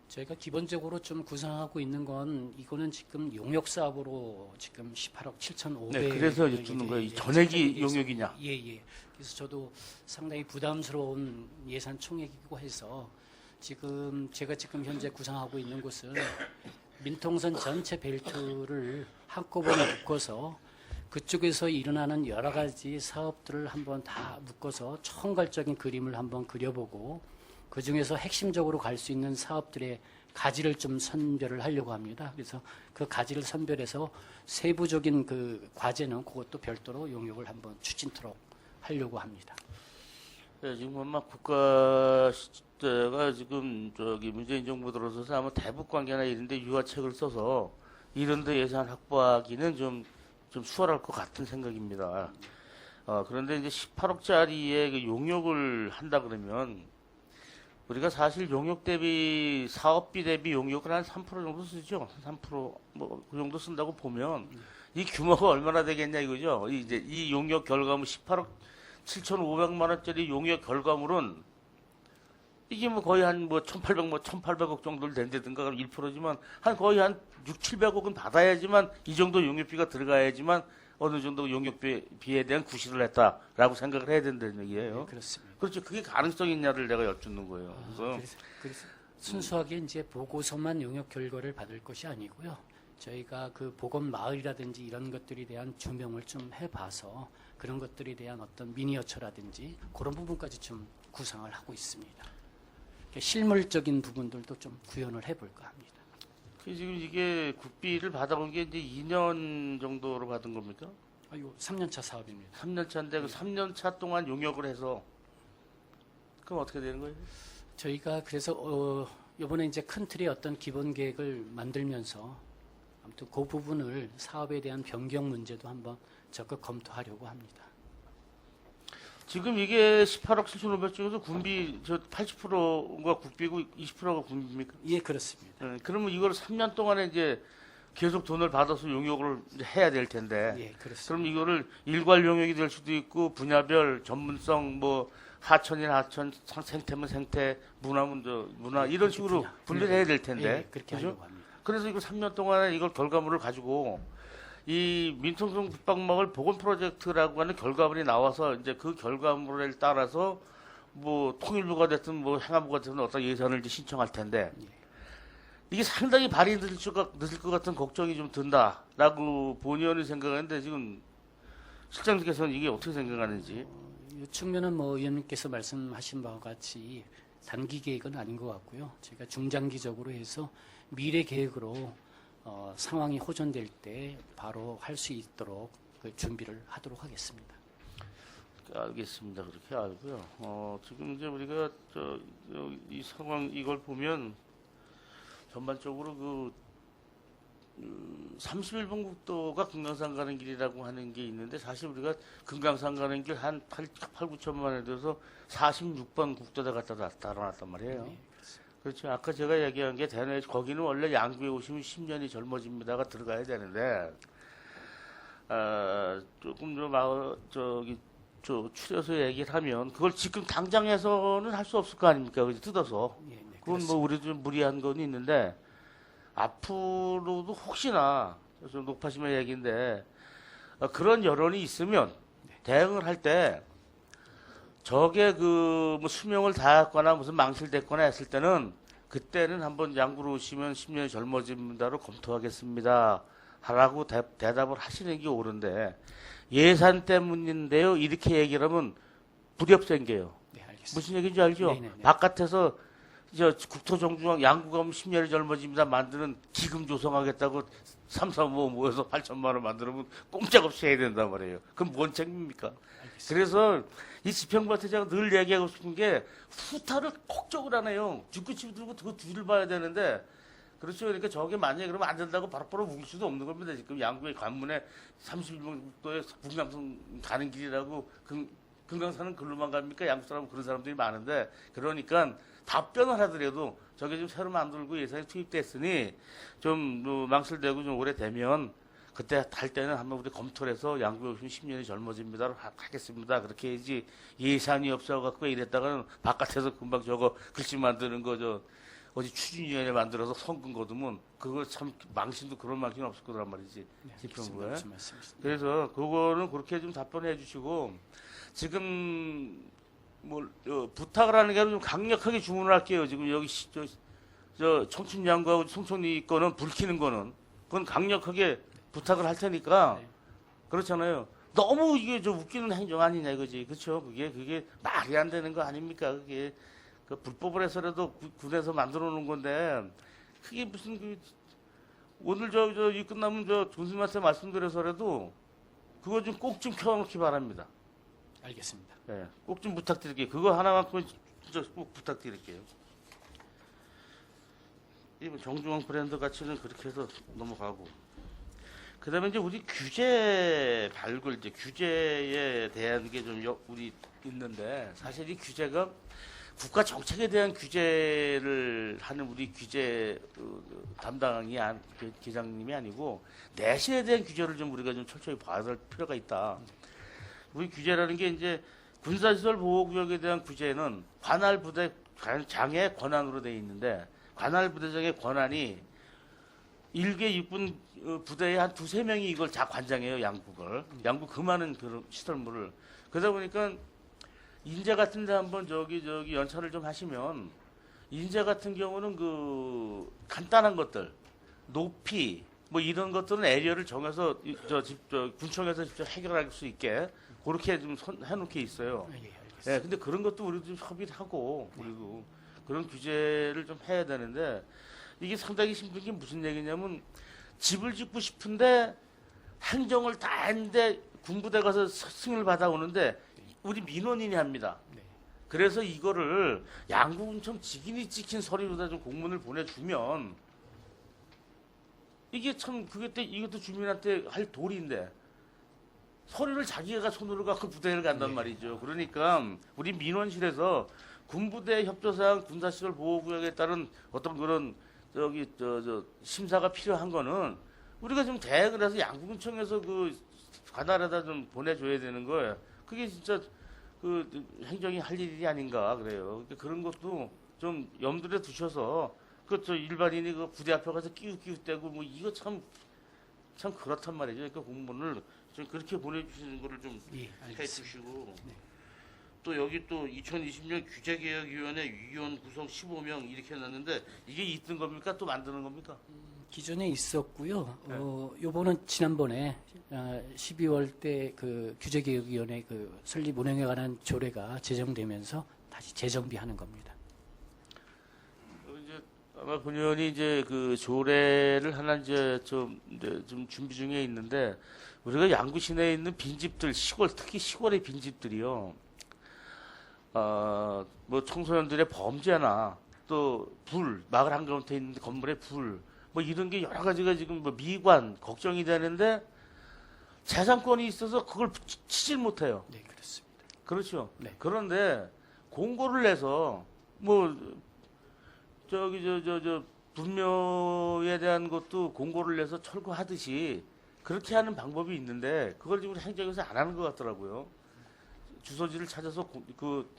저희가 기본적으로 좀 구상하고 있는 건 이거는 지금 용역 사업으로 지금 18억 7,500. 네, 그래서 여쭙는 거예요. 이 전액이 용역이냐? 예, 예. 그래서 저도 상당히 부담스러운 예산 총액이고 해서 제가 지금 현재 구상하고 있는 곳은 민통선 전체 벨트를 한꺼번에 묶어서 그쪽에서 일어나는 여러 가지 사업들을 한번 다 묶어서 총괄적인 그림을 한번 그려보고 그 중에서 핵심적으로 갈 수 있는 사업들의 가지를 좀 선별을 하려고 합니다. 그래서 그 가지를 선별해서 세부적인 그 과제는 그것도 별도로 용역을 한번 추진토록 하려고 합니다. 네, 지금 아마 국가 시대가 지금 문재인 정부 들어서서 아마 대북 관계나 이런 데 유화책을 써서 이런 데 예산 확보하기는 좀 수월할 것 같은 생각입니다. 그런데 이제 18억짜리의 그 용역을 한다 그러면 우리가 사실 용역 대비 사업비 대비 용역을 한 3% 정도 쓰죠. 3% 뭐 그 정도 쓴다고 보면 이 규모가 얼마나 되겠냐 이거죠. 이제 이 용역 결과물 18억 7,500만 원짜리 용역 결과물은 이게 뭐 거의 한 뭐 1,800억 정도를 된다든가 그럼 1%지만 한 거의 한 6, 700억은 받아야지만 이 정도 용역비가 들어가야지만 어느 정도 용역비에 대한 구실을 했다라고 생각을 해야 된다는 얘기예요. 네, 그렇습니다. 그렇죠. 그게 가능성이 있냐를 내가 여쭙는 거예요. 그래서 순수하게 이제 보고서만 용역 결과를 받을 것이 아니고요. 저희가 그 보건 마을이라든지 이런 것들에 대한 조명을 좀 해봐서 그런 것들에 대한 어떤 미니어처라든지 그런 부분까지 좀 구상을 하고 있습니다. 실물적인 부분들도 좀 구현을 해볼까 합니다. 지금 이게 국비를 받아본 게 이제 2년 정도로 받은 겁니까? 이거 3년차 사업입니다. 3년 차인데 그 3년 차 동안 용역을 해서 그럼 어떻게 되는 거예요? 저희가 그래서 이번에 이제 큰 틀의 어떤 기본 계획을 만들면서 아무튼 그 부분을 사업에 대한 변경 문제도 한번 적극 검토하려고 합니다. 지금 이게 18억 7,500 중에서 군비 80%가 국비고 20%가 군비입니까? 예, 그렇습니다. 네, 그러면 이걸 3년 동안에 이제 계속 돈을 받아서 용역을 이제 해야 될 텐데. 예, 그렇습니다. 그럼 이거를 일괄 용역이 될 수도 있고 분야별 전문성 뭐 하천이나 하천, 생태면 생태, 문화면 문화 이런 식으로 분류를 해야 될 텐데. 예, 그렇게 그죠? 하려고 합니다. 그래서 이거 3년 동안에 이걸 결과물을 가지고 이 민통성 북방마을 보건 프로젝트라고 하는 결과물이 나와서 이제 그 결과물에 따라서 뭐 통일부가 됐든 뭐 행안부가 됐든 어떤 예산을 이제 신청할 텐데 이게 상당히 발이 늦을 것 같은 걱정이 좀 든다라고 본의원이 생각하는데 지금 실장님께서는 이게 어떻게 생각하는지. 이 측면은 뭐 의원님께서 말씀하신 바와 같이 단기 계획은 아닌 것 같고요. 저희가 중장기적으로 해서 미래 계획으로 상황이 호전될 때 바로 할 수 있도록 그 준비를 하도록 하겠습니다. 알겠습니다. 그렇게 알고요. 지금 이제 우리가 이 상황 이걸 보면 전반적으로 그 31번 국도가 금강산 가는 길이라고 하는 게 있는데 사실 우리가 금강산 가는 길 한 8, 9천만 원에 들어서 46번 국도에 갖다 달아놨단 말이에요. 네, 그렇죠. 아까 제가 얘기한 게 대내 거기는 원래 양구에 오시면 10년이 젊어집니다가 들어가야 되는데 조금 추려서 얘기를 하면 그걸 지금 당장에서는 할 수 없을 거 아닙니까? 그죠? 뜯어서. 예, 네, 그건 뭐 우리도 좀 무리한 건 있는데 앞으로도 혹시나 좀 높아지면 얘기인데 그런 여론이 있으면 대응을 할 때 저게 그 뭐 수명을 다했거나 무슨 망실됐거나 했을 때는 그때는 한번 양구로 오시면 10년이 젊어집니다로 검토하겠습니다. 하라고 대답을 하시는 게 옳은데 예산 때문인데요. 이렇게 얘기를 하면 불협 생겨요. 네, 알겠습니다. 무슨 얘기인지 알죠? 네네네. 바깥에서 국토정중앙 양구가 오면 10년이 젊어집니다. 만드는 기금 조성하겠다고 3, 4, 5 모여서 8천만 원 만들면 꼼짝없이 해야 된단 말이에요. 그럼 뭔 책임입니까? 그래서 이 지평밭에 제가 늘 얘기하고 싶은 게 후타를 걱정을 안 해요. 죽구치 들고 그 뒤를 봐야 되는데 그렇죠. 그러니까 저게 만약에 그러면 안 된다고 바로바로 우길 수도 없는 겁니다. 지금 양구의 관문에 31번도에 금강산 가는 길이라고 금강산은 글로만 갑니까? 양구 사람은 그런 사람들이 많은데 그러니까 답변을 하더라도 저게 지금 새로 만들고 예산이 투입됐으니 좀 망설되고 좀 오래되면 그때 할 때는 한번 우리 검토를 해서 양구에 오시면 10년이 젊어집니다. 하겠습니다. 그렇게 해야지 예산이 없어갖고 이랬다가는 바깥에서 금방 저거 글씨 만드는 거 어디 추진위원회 만들어서 성금 거두면 그거 참 망신도 그런 망신 없을 거란 말이지. 네, 지평구에. 무슨 말씀이십니까? 그래서 그거는 그렇게 좀 답변해 주시고 지금 뭐 부탁을 하는 게 아니라 좀 강력하게 주문을 할게요. 지금 여기 저 청춘양구하고 송천리 거는 불 켜는 거는 그건 강력하게 부탁을 할 테니까 네. 그렇잖아요. 너무 이게 좀 웃기는 행정 아니냐 이거지. 그렇죠? 그게 말이 안 되는 거 아닙니까? 그게 그 불법을 해서라도 군에서 만들어 놓은 건데 그게 무슨 오늘 이 끝나면 교수님한테 말씀드려서라도 그거 좀 꼭 좀 켜놓기 바랍니다. 알겠습니다. 예, 꼭 좀 부탁드릴게요. 그거 하나만큼은 진짜 꼭 부탁드릴게요. 이 정중앙 브랜드 가치는 그렇게 해서 넘어가고. 그다음에 이제 우리 규제 발굴 이제 규제에 대한 게 좀 우리 있는데 사실 이 규제가 국가 정책에 대한 규제를 하는 우리 규제 담당이 기장님이 아니고 내신에 대한 규제를 좀 우리가 좀 철저히 봐야 할 필요가 있다. 우리 규제라는 게 이제 군사시설 보호구역에 대한 규제는 관할 부대 장의 권한으로 되어 있는데 관할 부대장의 권한이 일개 육군 부대에 한 두세 명이 이걸 다 관장해요. 양국 그 많은 그런 시설물을. 그러다 보니까 인제 같은 데 한번 저기 연차를 좀 하시면 인제 같은 경우는 그 간단한 것들 높이 뭐 이런 것들은 에리어를 정해서 군청에서 직접 해결할 수 있게 그렇게 좀 해놓게 있어요. 예, 알겠습니다. 예, 근데 그런 것도 우리도 좀 협의를 하고 그리고 그런 규제를 좀 해야 되는데 이게 상당히 힘든 게 무슨 얘기냐면 집을 짓고 싶은데 행정을 다 했는데 군부대 가서 승인을 받아오는데 우리 민원인이 합니다. 네. 그래서 이거를 양구군청 직인이 찍힌 서류로다 좀 공문을 보내주면 이게 참 이것도 주민한테 할 도리인데 서류를 자기가 손으로 갖고 부대를 간단 말이죠. 그러니까 우리 민원실에서 군부대 협조사항 군사시설 보호구역에 따른 어떤 그런 심사가 필요한 거는 우리가 좀 대응을 해서 양구군청에서 그 관할에다 좀 보내줘야 되는 거예요. 그게 진짜 그 행정이 할 일이 아닌가 그래요. 그러니까 그런 것도 좀 염두에 두셔서 그저 일반인이 그 부대 앞에 가서 끼우끼우대고 뭐 이거 참 그렇단 말이죠. 그러니까 공문을 좀 그렇게 보내주시는 거를 좀 예, 알겠습니다. 해주시고 네. 또 여기 또 2020년 규제개혁위원회 위원 구성 15명 이렇게 해놨는데 이게 있던 겁니까? 또 만드는 겁니까? 기존에 있었고요. 네. 요번은 지난번에 12월 때 그 규제개혁위원회 그 설립 운영에 관한 조례가 제정되면서 다시 재정비하는 겁니다. 이제 아마 본의원이 이제 그 조례를 하나 이제 좀 준비 중에 있는데 우리가 양구 시내에 있는 빈집들 특히 시골의 빈집들이요. 뭐 청소년들의 범죄나 또 마을 한가운데 있는 건물의 뭐 이런 게 여러 가지가 지금 뭐 미관 걱정이 되는데 재산권이 있어서 그걸 치질 못해요. 네, 그렇습니다. 그렇죠. 네. 그런데 공고를 내서 뭐 분묘에 대한 것도 공고를 내서 철거하듯이 그렇게 하는 방법이 있는데 그걸 지금 행정에서 안 하는 것 같더라고요. 주소지를 찾아서 그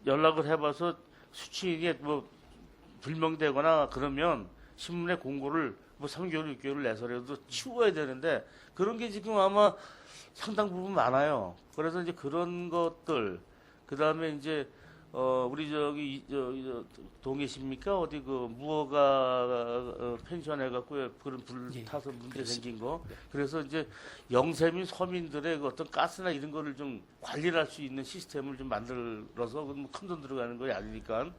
연락을 해봐서 수취인이 뭐 불명되거나 그러면 신문에 공고를 뭐 3개월, 6개월 내서라도 치워야 되는데 그런 게 지금 아마 상당 부분 많아요. 그래서 이제 그런 것들 그 다음에 이제 우리 동해십니까 어디 그 무허가 펜션 해갖고 그런 불 예, 타서 문제 그렇습니다. 생긴 거. 네. 그래서 이제 영세민 서민들의 그 어떤 가스나 이런 거를 좀 관리를 할 수 있는 시스템을 좀 만들어서 뭐 큰 돈 들어가는 거 아니니까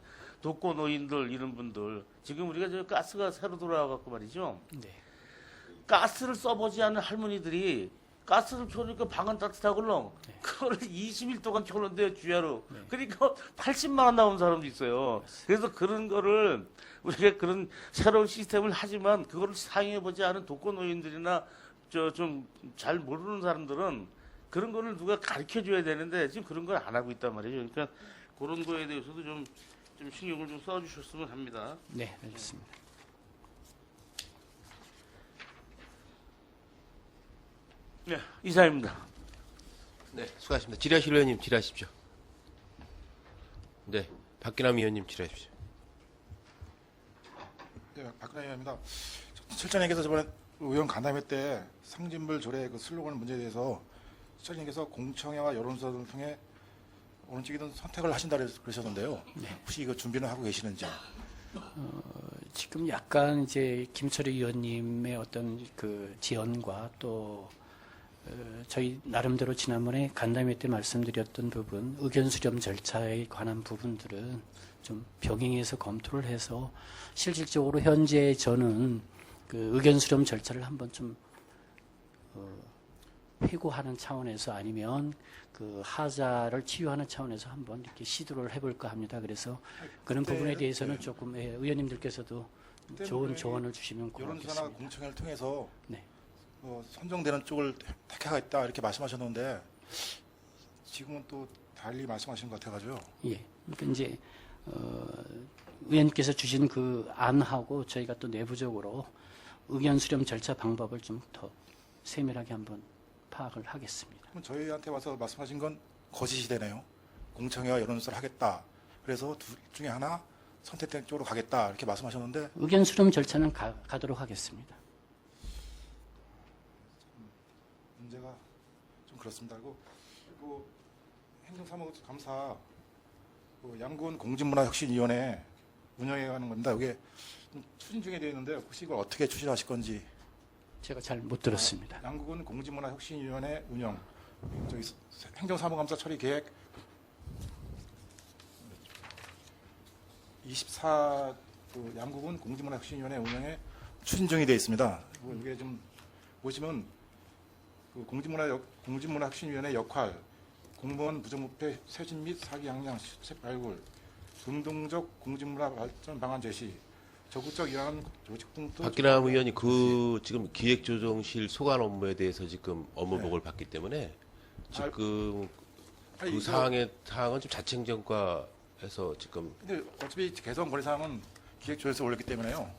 독거노인들 이런 분들 지금 우리가 저 가스가 새로 들어와갖고 말이죠. 네. 가스를 써보지 않은 할머니들이 가스를 켜니까 방은 따뜻하걸렁. 네. 그거를 20일 동안 켜놓는데요, 주야로. 네. 그러니까 80만 원 나온 사람도 있어요. 그래서 그런 거를 우리가 그런 새로운 시스템을 하지만 그거를 사용해보지 않은 독거노인들이나 좀 잘 모르는 사람들은 그런 거를 누가 가르쳐 줘야 되는데 지금 그런 걸 안 하고 있단 말이죠. 그러니까 그런 거에 대해서도 좀 신경을 좀 써주셨으면 합니다. 네, 알겠습니다. 네, 이사입니다. 네, 수고하셨습니다. 질의하실 의원님 질의하십시오. 네, 박기남 의원님 질의하십시오. 네, 박근혜 의원입니다. 실장님께서 저번에 의원 간담회 때 상징물 조례 그 슬로건 문제에 대해서 실장님께서 공청회와 여론조사를 통해 어느 쪽이든 선택을 하신다 그러셨는데요. 혹시 이거 준비는 하고 계시는지요? 지금 약간 이제 김철희 의원님의 어떤 그 지원과 또 저희 나름대로 지난번에 간담회 때 말씀드렸던 부분, 의견 수렴 절차에 관한 부분들은 좀 병행해서 검토를 해서 실질적으로 현재 저는 그 의견 수렴 절차를 한번 좀 회고하는 차원에서 아니면 그 하자를 치유하는 차원에서 한번 이렇게 시도를 해볼까 합니다. 그래서 그런 그때, 부분에 대해서는 조금 의원님들께서도 좋은 조언을 주시면 여론조사나 고맙겠습니다. 공청회를 통해서 네. 선정되는 쪽을 택하겠다 이렇게 말씀하셨는데 지금은 또 달리 말씀하시는 것 같아가지고요. 예. 그러니까 이제 의원님께서 주신 그 안하고 저희가 또 내부적으로 의견 수렴 절차 방법을 좀 더 세밀하게 한번 파악을 하겠습니다. 그럼 저희한테 와서 말씀하신 건 거짓이 되네요. 공청회와 여론조사를 하겠다. 그래서 둘 중에 하나 선택된 쪽으로 가겠다 이렇게 말씀하셨는데 의견 수렴 절차는 가도록 하겠습니다. 문제가 좀 그렇습니다. 그리고 행정사무감사 양구원 공직문화혁신위원회 운영해가는 겁니다. 이게 추진 중에 되어 있는데 혹시 이걸 어떻게 추진하실 건지. 제가 잘 못 들었습니다. 양구군 공직문화혁신위원회 운영, 저기 행정사무감사 처리 계획 24 양구군 공직문화혁신위원회 운영에 추진 중이 되어 있습니다. 이게 좀 보시면 그 공직문화혁신위원회 역할, 공무원 부정부패 쇄신 및 사기 양양 시책 발굴, 긍정적 공직문화 발전 방안 제시, 적극적 일하는 조직 등도 박기남 의원이 그 지금 기획조정실 소관 업무에 대해서 지금 업무 네. 보고를 받기 때문에 지금 아니, 그 이거- 사항은 좀 자체행정과에서 지금 근데 어차피 개선 건의사항은 기획조에서 올렸기 때문에요.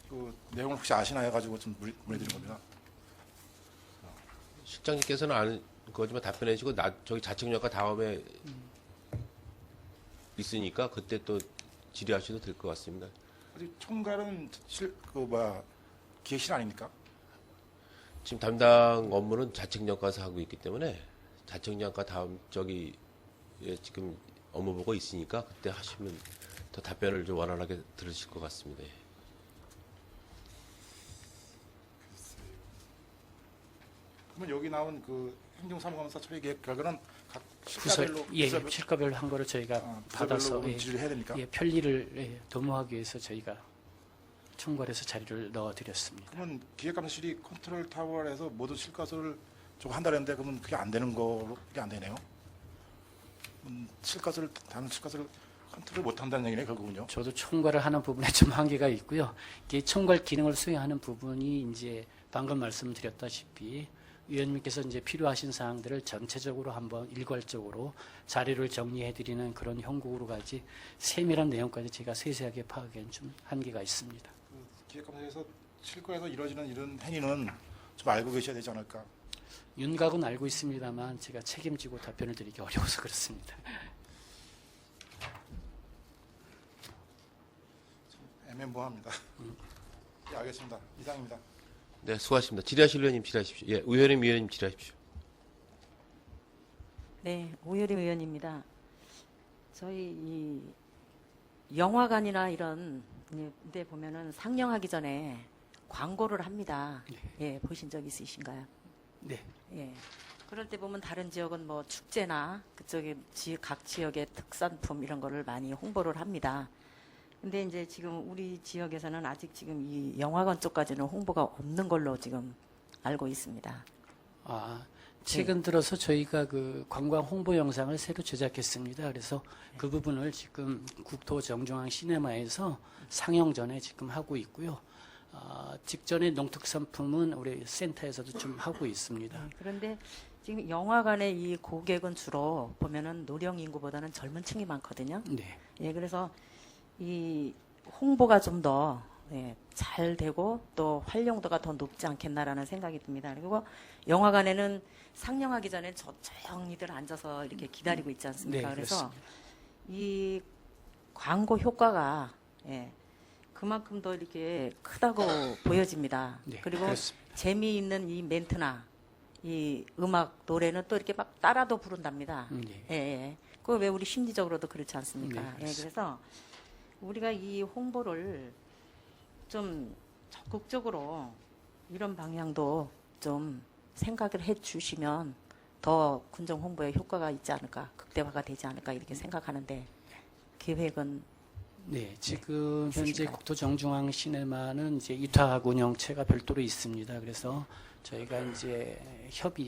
그 내용을 혹시 아시나 해가지고 좀 문의드린 겁니다. 실장님께서는 아는 거지만 답변해 주시고 저기 자체행정과 다음에 있으니까 그때 또 질의하셔도 될 것 같습니다. 아직 총괄은 기획실 아닙니까? 지금 담당 업무는 자체행정과에서 하고 있기 때문에 자체행정과 다음 저기 지금 업무 보고 있으니까 그때 하시면 더 답변을 좀 원활하게 들으실 것 같습니다. 예. 그러면 여기 나온 그 행정사무감사 처리 계획 결과는 각 부서, 실과별로 예, 실과별로 한 거를 저희가 받아서 부서별로 지휘를 해야 됩니까? 예, 편리를 도모하기 위해서 저희가 총괄해서 자료를 넣어드렸습니다. 그러면 기획감사실이 컨트롤 타워에서 모든 실과서를 좀 한다는데 그러면 그게 안 되는 거로 그게 안 되네요. 다른 실과서를 컨트롤 못 한다는 얘기네 결국은요. 저도 총괄을 하는 부분에 좀 한계가 있고요. 이게 총괄 기능을 수행하는 부분이 이제 방금 말씀드렸다시피 위원님께서 이제 필요하신 사항들을 전체적으로 한번 일괄적으로 자료를 정리해드리는 그런 형국으로 가지 세밀한 내용까지 제가 세세하게 파악하기엔 좀 한계가 있습니다. 기획감사에서 실과에서 이루어지는 이런 행위는 좀 알고 계셔야 되지 않을까. 윤곽은 알고 있습니다만 제가 책임지고 답변을 드리기 어려워서 그렇습니다. 애매모호합니다. 예, 알겠습니다. 이상입니다. 네, 수고하십니다. 질의하실 의원님 질의하십시오. 예, 위원님 질의하십시오. 네, 오유리 의원입니다. 저희 이 영화관이나 이런 데 보면은 상영하기 전에 광고를 합니다. 예, 보신 적 있으신가요? 네. 예. 그럴 때 보면 다른 지역은 뭐 축제나 그쪽에 각 지역의 특산품 이런 거를 많이 홍보를 합니다. 근데 이제 지금 우리 지역에서는 아직 지금 이 영화관 쪽까지는 홍보가 없는 걸로 지금 알고 있습니다. 최근 들어서 저희가 그 관광 홍보 영상을 새로 제작했습니다. 그래서 그 부분을 지금 국토정중앙 시네마에서 상영 전에 지금 하고 있고요. 직전에 농특산품은 우리 센터에서도 좀 하고 있습니다. 그런데 지금 영화관의 이 고객은 주로 보면은 노령 인구보다는 젊은 층이 많거든요. 네. 예, 그래서 이 홍보가 좀 더 잘 되고 또 활용도가 더 높지 않겠나라는 생각이 듭니다. 그리고 영화관에는 상영하기 전에 조용히들 앉아서 이렇게 기다리고 있지 않습니까? 네, 그래서 그렇습니다. 이 광고 효과가 그만큼 더 이렇게 크다고 보여집니다. 네, 그리고 그렇습니다. 재미있는 이 멘트나 이 음악 노래는 또 이렇게 막 따라도 부른답니다. 네. 예. 그거 왜 우리 심리적으로도 그렇지 않습니까? 네, 예, 그렇습니다. 그래서 우리가 이 홍보를 좀 적극적으로 이런 방향도 좀 생각을 해 주시면 더 군정 홍보에 효과가 있지 않을까, 극대화가 되지 않을까 이렇게 생각하는데 계획은 네, 지금 현재 있으신가요? 국토정중앙 시네마는 이제 위탁 운영체가 별도로 있습니다. 그래서 저희가 이제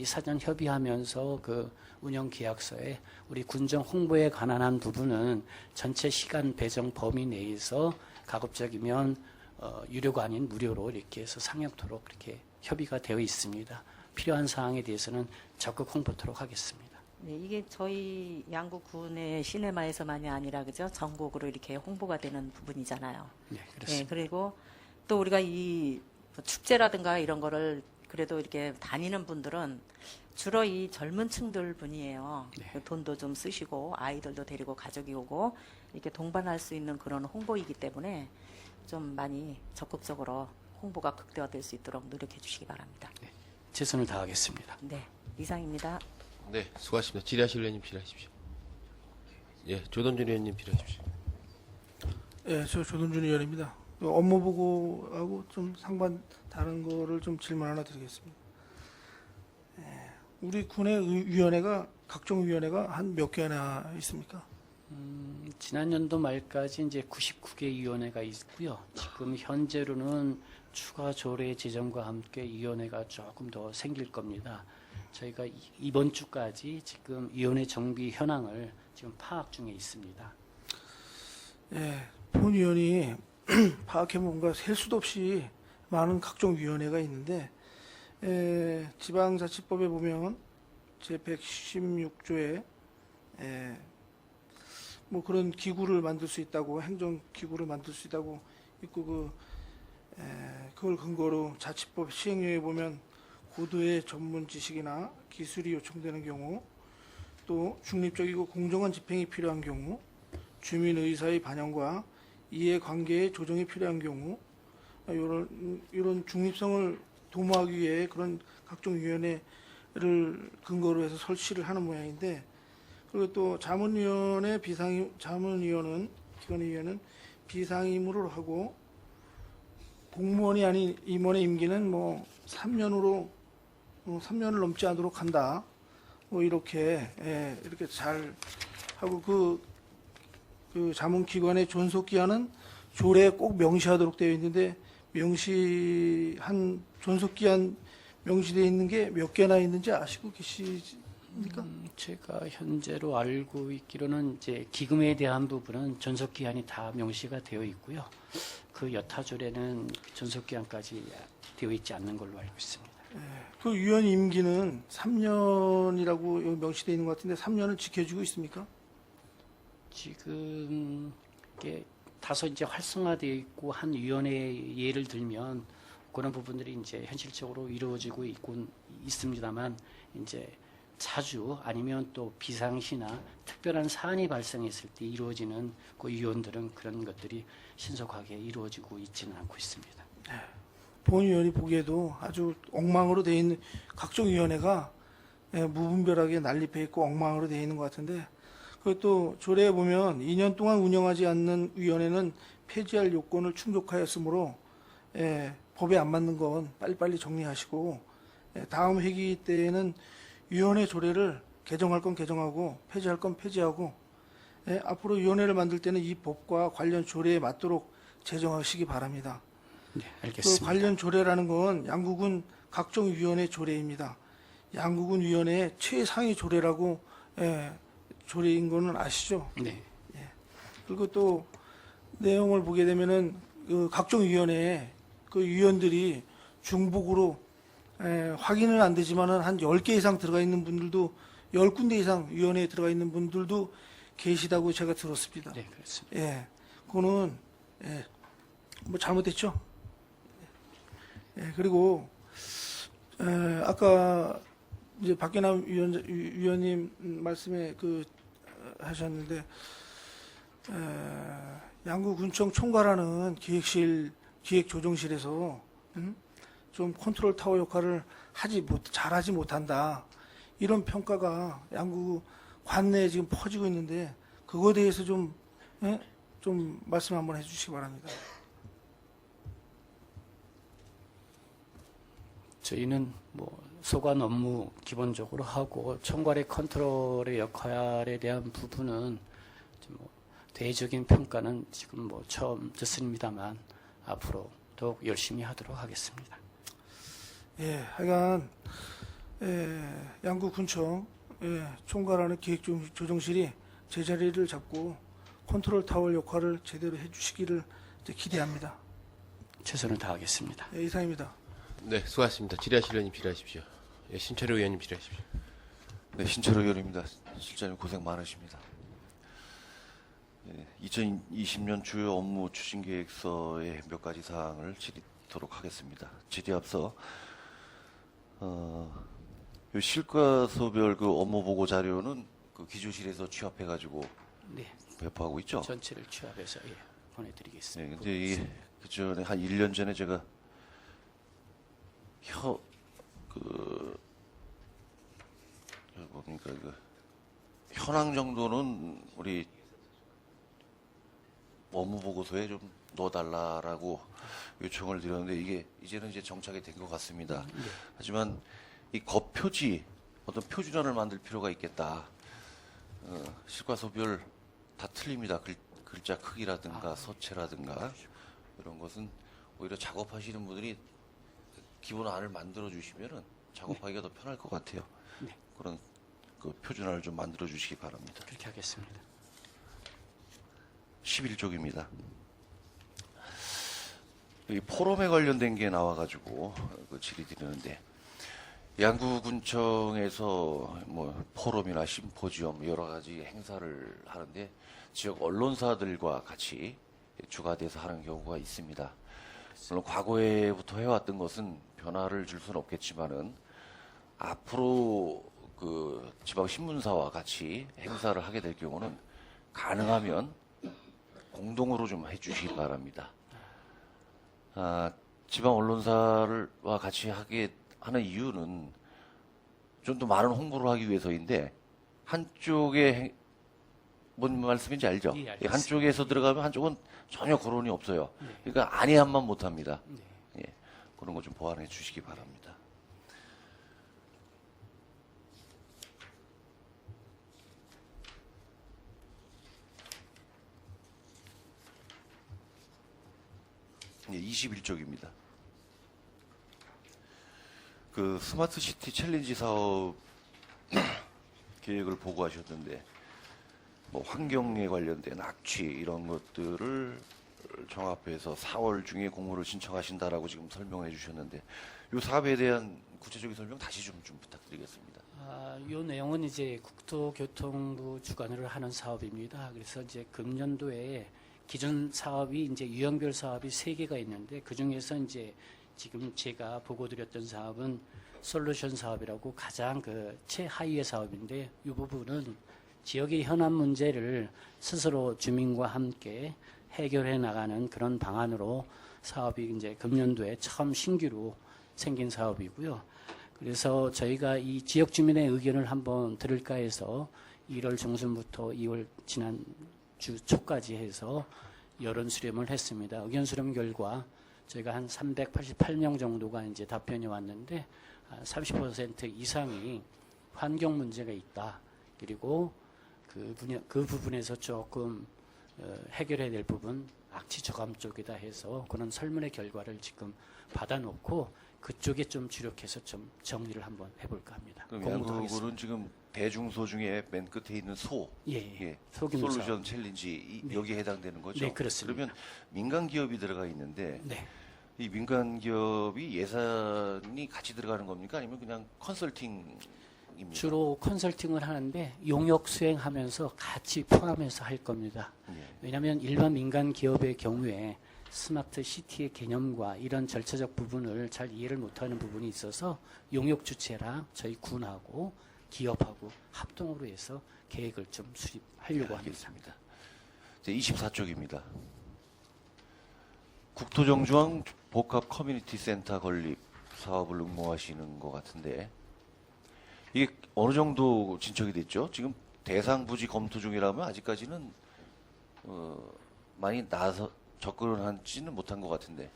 사전 협의하면서 그 운영 계약서에 우리 군정 홍보에 관한 한 부분은 전체 시간 배정 범위 내에서 가급적이면 유료가 아닌 무료로 이렇게 해서 상영토록 이렇게 협의가 되어 있습니다. 필요한 사항에 대해서는 적극 홍보토록 하겠습니다. 네, 이게 저희 양구군의 시네마에서만이 아니라 그죠? 전국으로 이렇게 홍보가 되는 부분이잖아요. 네, 네, 그렇습니다. 그리고 또 우리가 이 축제라든가 이런 거를 그래도 이렇게 다니는 분들은 주로 이 젊은 층들 분이에요. 네. 그 돈도 좀 쓰시고 아이들도 데리고 가족이 오고 이렇게 동반할 수 있는 그런 홍보이기 때문에 좀 많이 적극적으로 홍보가 극대화될 수 있도록 노력해 주시기 바랍니다. 최선을 다하겠습니다. 네, 이상입니다. 네, 수고하셨습니다. 질의하실 의원님 질의하십시오. 예, 조던준 의원님 질의하십시오. 예, 저 조동준 의원입니다. 업무 보고하고 좀 상반 다른 거를 좀 질문 하나 드리겠습니다. 예, 우리 군의 위원회가 각종 위원회가 한 몇 개나 있습니까? 지난 연도 말까지 이제 99개 위원회가 있고요. 지금 현재로는 추가 조례 제정과 함께 위원회가 조금 더 생길 겁니다. 저희가 이번 주까지 지금 위원회 정비 현황을 지금 파악 중에 있습니다. 예, 본 의원이 파악해보면 뭔가 셀 수도 없이 많은 각종 위원회가 있는데 지방자치법에 보면 제 116조에 뭐 그런 기구를 만들 수 있다고 행정기구를 만들 수 있다고 있고 그걸 근거로 자치법 시행령에 보면 고도의 전문 지식이나 기술이 요청되는 경우 또 중립적이고 공정한 집행이 필요한 경우 주민 의사의 반영과 이해관계의 조정이 필요한 경우 이런 중립성을 도모하기 위해 그런 각종 위원회를 근거로 해서 설치를 하는 모양인데 그리고 또 자문위원회 자문위원은 기관위원은 비상임으로 하고 공무원이 아닌 임원의 임기는 뭐 3년을 넘지 않도록 한다. 뭐 이렇게 이렇게 잘 하고 그 자문기관의 존속기한은 조례에 꼭 명시하도록 되어 있는데 존속기한 명시되어 있는 게 몇 개나 있는지 아시고 계십니까? 제가 현재로 알고 있기로는 이제 기금에 대한 부분은 존속 기한이 다 명시가 되어 있고요. 그 여타 조례는 존속 기한까지 되어 있지 않는 걸로 알고 있습니다. 그 위원 임기는 3년이라고 여기 명시되어 있는 것 같은데 3년을 지켜주고 있습니까? 지금 이게 다소 이제 활성화되어 있고 한 위원회 예를 들면 그런 부분들이 이제 현실적으로 이루어지고 있습니다만 이제 자주 아니면 또 비상시나 특별한 사안이 발생했을 때 이루어지는 그 위원들은 그런 것들이 신속하게 이루어지고 있지는 않고 있습니다. 본 위원이 보기에도 아주 엉망으로 되어 있는 각종 위원회가 무분별하게 난립해 있고 엉망으로 되어 있는 것 같은데 그것도 조례에 보면 2년 동안 운영하지 않는 위원회는 폐지할 요건을 충족하였으므로 법에 안 맞는 건 빨리빨리 정리하시고 다음 회기 때에는 위원회 조례를 개정할 건 개정하고 폐지할 건 폐지하고 앞으로 위원회를 만들 때는 이 법과 관련 조례에 맞도록 제정하시기 바랍니다. 네, 그 알겠습니다. 관련 조례라는 건 양국은 각종 위원회 조례입니다. 양국은 위원회의 최상위 조례라고 조례인 거는 아시죠? 네. 그리고 또 내용을 보게 되면은 그 각종 위원회에 그 위원들이 중복으로 확인은 안 되지만은 한 10개 이상 들어가 있는 분들도 10군데 이상 위원회에 들어가 있는 분들도 계시다고 제가 들었습니다. 네, 그렇습니다. 그거는 뭐 잘못됐죠. 그리고 아까 이제 박계남 위원님 말씀에 하셨는데 양구군청 총괄하는 기획조정실에서 좀 컨트롤 타워 역할을 잘하지 못한다. 이런 평가가 양구 관내에 지금 퍼지고 있는데 그거에 대해서 좀 말씀 한번 해주시기 바랍니다. 저희는 뭐 소관 업무 기본적으로 하고 총괄의 컨트롤의 역할에 대한 부분은 뭐 대외적인 평가는 지금 뭐 처음 듣습니다만 앞으로 더욱 열심히 하도록 하겠습니다. 예, 하여간 양구군청 총괄하는 기획조정실이 제자리를 잡고 컨트롤 타워 역할을 제대로 해주시기를 이제 기대합니다. 최선을 다하겠습니다. 예, 이상입니다. 네, 수고하셨습니다. 질의하실 의원님 질의하십시오. 예, 신철호 의원님 질의하십시오. 네, 신철호 의원입니다. 실장님 고생 많으십니다. 2020년 주요 업무 추진 계획서의 몇 가지 사항을 질의하도록 하겠습니다. 질의 앞서 요 실과소별 그 업무 보고 자료는 그 기조실에서 취합해가지고 네, 배포하고 있죠. 전체를 취합해서 보내드리겠습니다. 네, 근데 이게 그 전에 한 1년 전에 제가 뭡니까 그 현황 정도는 우리 업무 보고서에 좀 넣어달라라고 요청을 드렸는데 이게 이제는 이제 정착이 된 것 같습니다. 하지만 이 겉표지 어떤 표준화를 만들 필요가 있겠다. 실과소별 다 틀립니다. 글자 크기라든가 서체라든가 이런 것은 오히려 작업하시는 분들이 기본 안을 만들어 주시면은 작업하기가 더 편할 것 같아요. 네. 그런 그 표준화를 좀 만들어 주시기 바랍니다. 그렇게 하겠습니다. 11쪽입니다. 이 포럼에 관련된 게 나와가지고 그 질의 드리는데 양구군청에서 뭐 포럼이나 심포지엄 여러 가지 행사를 하는데 지역 언론사들과 같이 주가돼서 하는 경우가 있습니다. 물론 과거에부터 해왔던 것은 변화를 줄 수는 없겠지만은 앞으로 그 지방 신문사와 같이 행사를 하게 될 경우는 가능하면 공동으로 좀 해주시기 바랍니다. 지방 언론사와 같이 하게 하는 이유는 좀 더 많은 홍보를 하기 위해서인데 한쪽에 뭔 말씀인지 알죠? 예, 알겠습니다. 한쪽에서 들어가면 한쪽은 전혀 거론이 없어요. 그러니까 아니함만 못합니다. 네. 예, 그런 거 좀 보완해 주시기 바랍니다. 예, 21쪽입니다. 그 스마트 시티 챌린지 사업 계획을 보고하셨는데 뭐 환경에 관련된 악취 이런 것들을 종합해서 4월 중에 공모를 신청하신다라고 지금 설명해 주셨는데 이 사업에 대한 구체적인 설명 다시 좀 부탁드리겠습니다. 이 내용은 이제 국토교통부 주관으로 하는 사업입니다. 그래서 이제 금년도에 기존 사업이 이제 유형별 사업이 3개가 있는데 그 중에서 이제 지금 제가 보고드렸던 사업은 솔루션 사업이라고 가장 그 최하위의 사업인데 이 부분은 지역의 현안 문제를 스스로 주민과 함께 해결해 나가는 그런 방안으로 사업이 이제 금년도에 처음 신규로 생긴 사업이고요. 그래서 저희가 이 지역 주민의 의견을 한번 들을까 해서 1월 중순부터 2월 지난 주 초까지 해서 여론 수렴을 했습니다. 의견 수렴 결과 저희가 한 388명 정도가 이제 답변이 왔는데 30% 이상이 환경 문제가 있다. 그리고 그 부분에서 조금 해결해야 될 부분 악취 저감 쪽이다 해서 그런 설문의 결과를 지금 받아놓고 그쪽에 좀 주력해서 좀 정리를 한번 해볼까 합니다. 그럼 공모도 양구는 하겠습니다. 지금 대중소 중에 맨 끝에 있는 소, 예. 소규모 솔루션 사업. 챌린지 네. 여기에 해당되는 거죠? 네, 그렇습니다. 그러면 민간 기업이 들어가 있는데 네. 이 민간 기업이 예산이 같이 들어가는 겁니까? 아니면 그냥 컨설팅입니까? 주로 컨설팅을 하는데 용역 수행하면서 같이 포함해서 할 겁니다. 예. 왜냐하면 일반 민간 기업의 경우에 스마트 시티의 개념과 이런 절차적 부분을 잘 이해를 못하는 부분이 있어서 용역 주체랑 저희 군하고 기업하고 합동으로 해서 계획을 좀 수립하려고 합니다. 알겠습니다. 24쪽입니다. 국토정주항 복합 커뮤니티 센터 건립 사업을 응모하시는 것 같은데 이게 어느 정도 진척이 됐죠? 지금 대상 부지 검토 중이라면 아직까지는 많이 나서 접근하지는 못한 것 같은데.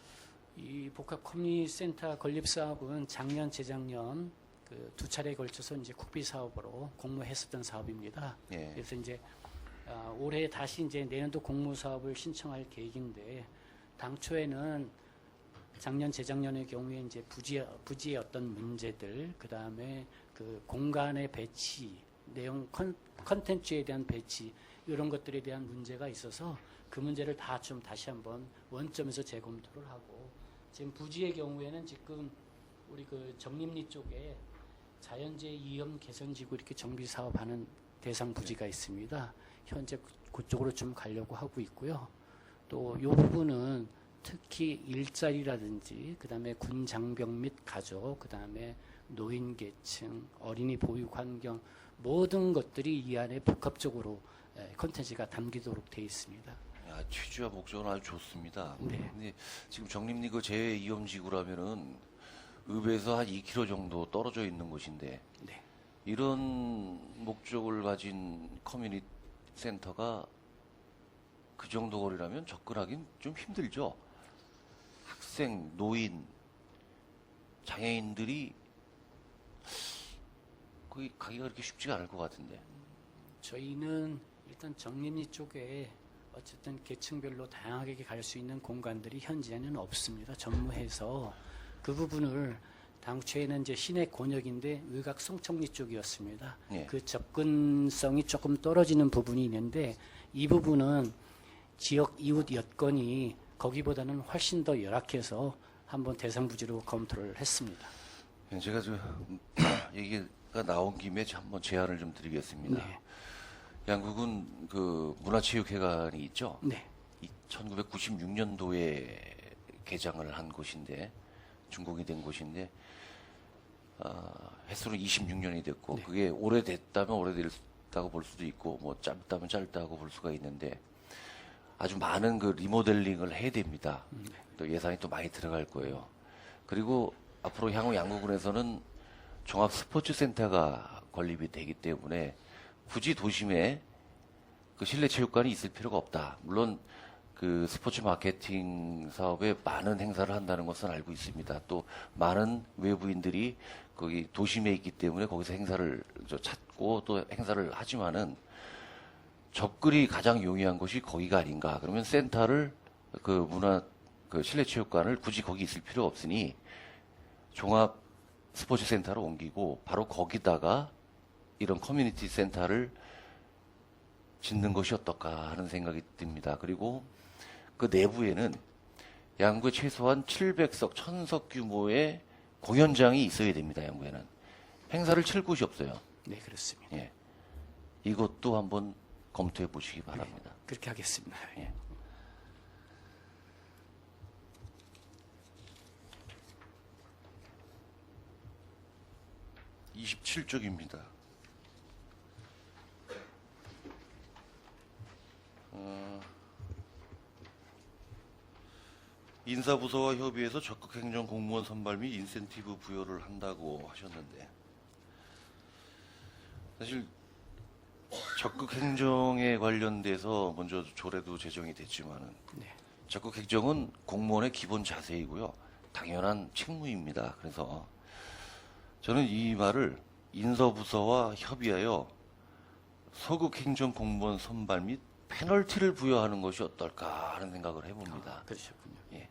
이 복합 커뮤니티 센터 건립 사업은 작년, 재작년 그 두 차례에 걸쳐서 이제 국비 사업으로 공모했었던 사업입니다. 예. 그래서 이제 올해 다시 이제 내년도 공모 사업을 신청할 계획인데 당초에는 작년 재작년의 경우에 이제 부지의 어떤 문제들, 그 다음에 그 공간의 배치, 내용 컨텐츠에 대한 배치 이런 것들에 대한 문제가 있어서 그 문제를 다 좀 다시 한번 원점에서 재검토를 하고 지금 부지의 경우에는 지금 우리 그 정림리 쪽에 자연재해 위험 개선지구 이렇게 정비 사업하는 대상 부지가 있습니다. 현재 그쪽으로 좀 가려고 하고 있고요. 또 이 부분은 특히 일자리라든지 그다음에 군 장병 및 가족, 그다음에 노인 계층, 어린이 보육 환경 모든 것들이 이 안에 복합적으로 콘텐츠가 담기도록 되어 있습니다. 야, 취지와 목적은 아주 좋습니다. 네. 근데 지금 정림리 그 재해 위험 지구라면은 읍에서 한 2km 정도 떨어져 있는 곳인데 네. 이런 목적을 가진 커뮤니티 센터가 그 정도 거리라면 접근하긴 좀 힘들죠. 학생, 노인, 장애인들이 거기 가기가 그렇게 쉽지가 않을 것 같은데. 저희는 일단 정림리 쪽에 어쨌든 계층별로 다양하게 갈 수 있는 공간들이 현재는 없습니다. 전무해서 그 부분을 당초에는 이제 시내 권역인데 의각 성청리 쪽이었습니다. 예. 그 접근성이 조금 떨어지는 부분이 있는데 이 부분은 지역 이웃 여건이 거기보다는 훨씬 더 열악해서 한번 대상 부지로 검토를 했습니다. 제가 얘기가 나온 김에 한번 제안을 좀 드리겠습니다. 네. 양국은 그 문화체육회관이 있죠. 네. 1996년도에 개장을 한 곳인데 준공이 된 곳인데 횟수는 26년이 됐고 네. 그게 오래됐다면 오래됐다고 볼 수도 있고 뭐 짧다면 짧다고 볼 수가 있는데 아주 많은 그 리모델링을 해야 됩니다. 또 예산이 또 많이 들어갈 거예요. 그리고 앞으로 향후 양구군에서는 종합 스포츠 센터가 건립이 되기 때문에 굳이 도심에 그 실내 체육관이 있을 필요가 없다. 물론 그 스포츠 마케팅 사업에 많은 행사를 한다는 것은 알고 있습니다. 또 많은 외부인들이 거기 도심에 있기 때문에 거기서 행사를 찾고 또 행사를 하지만은 접근이 가장 용이한 곳이 거기가 아닌가. 그러면 센터를 그 실내 체육관을 굳이 거기 있을 필요 없으니 종합 스포츠 센터로 옮기고 바로 거기다가 이런 커뮤니티 센터를 짓는 것이 어떨까 하는 생각이 듭니다. 그리고 그 내부에는 양구에 최소한 700석, 1000석 규모의 공연장이 있어야 됩니다. 양구에는. 행사를 칠 곳이 없어요. 네, 그렇습니다. 예. 이것도 한번 검토해 보시기 바랍니다. 그렇게 하겠습니다. 예. (27쪽입니다) 인사부서와 협의해서 적극행정 공무원 선발 및 인센티브 부여를 한다고 하셨는데 사실 적극행정에 관련돼서 먼저 조례도 제정이 됐지만은 네. 적극행정은 공무원의 기본 자세이고요. 당연한 책무입니다. 그래서 저는 이 말을 인사부서와 협의하여 소극행정 공무원 선발 및 페널티를 부여하는 것이 어떨까 하는 생각을 해봅니다. 그러셨군요. 예.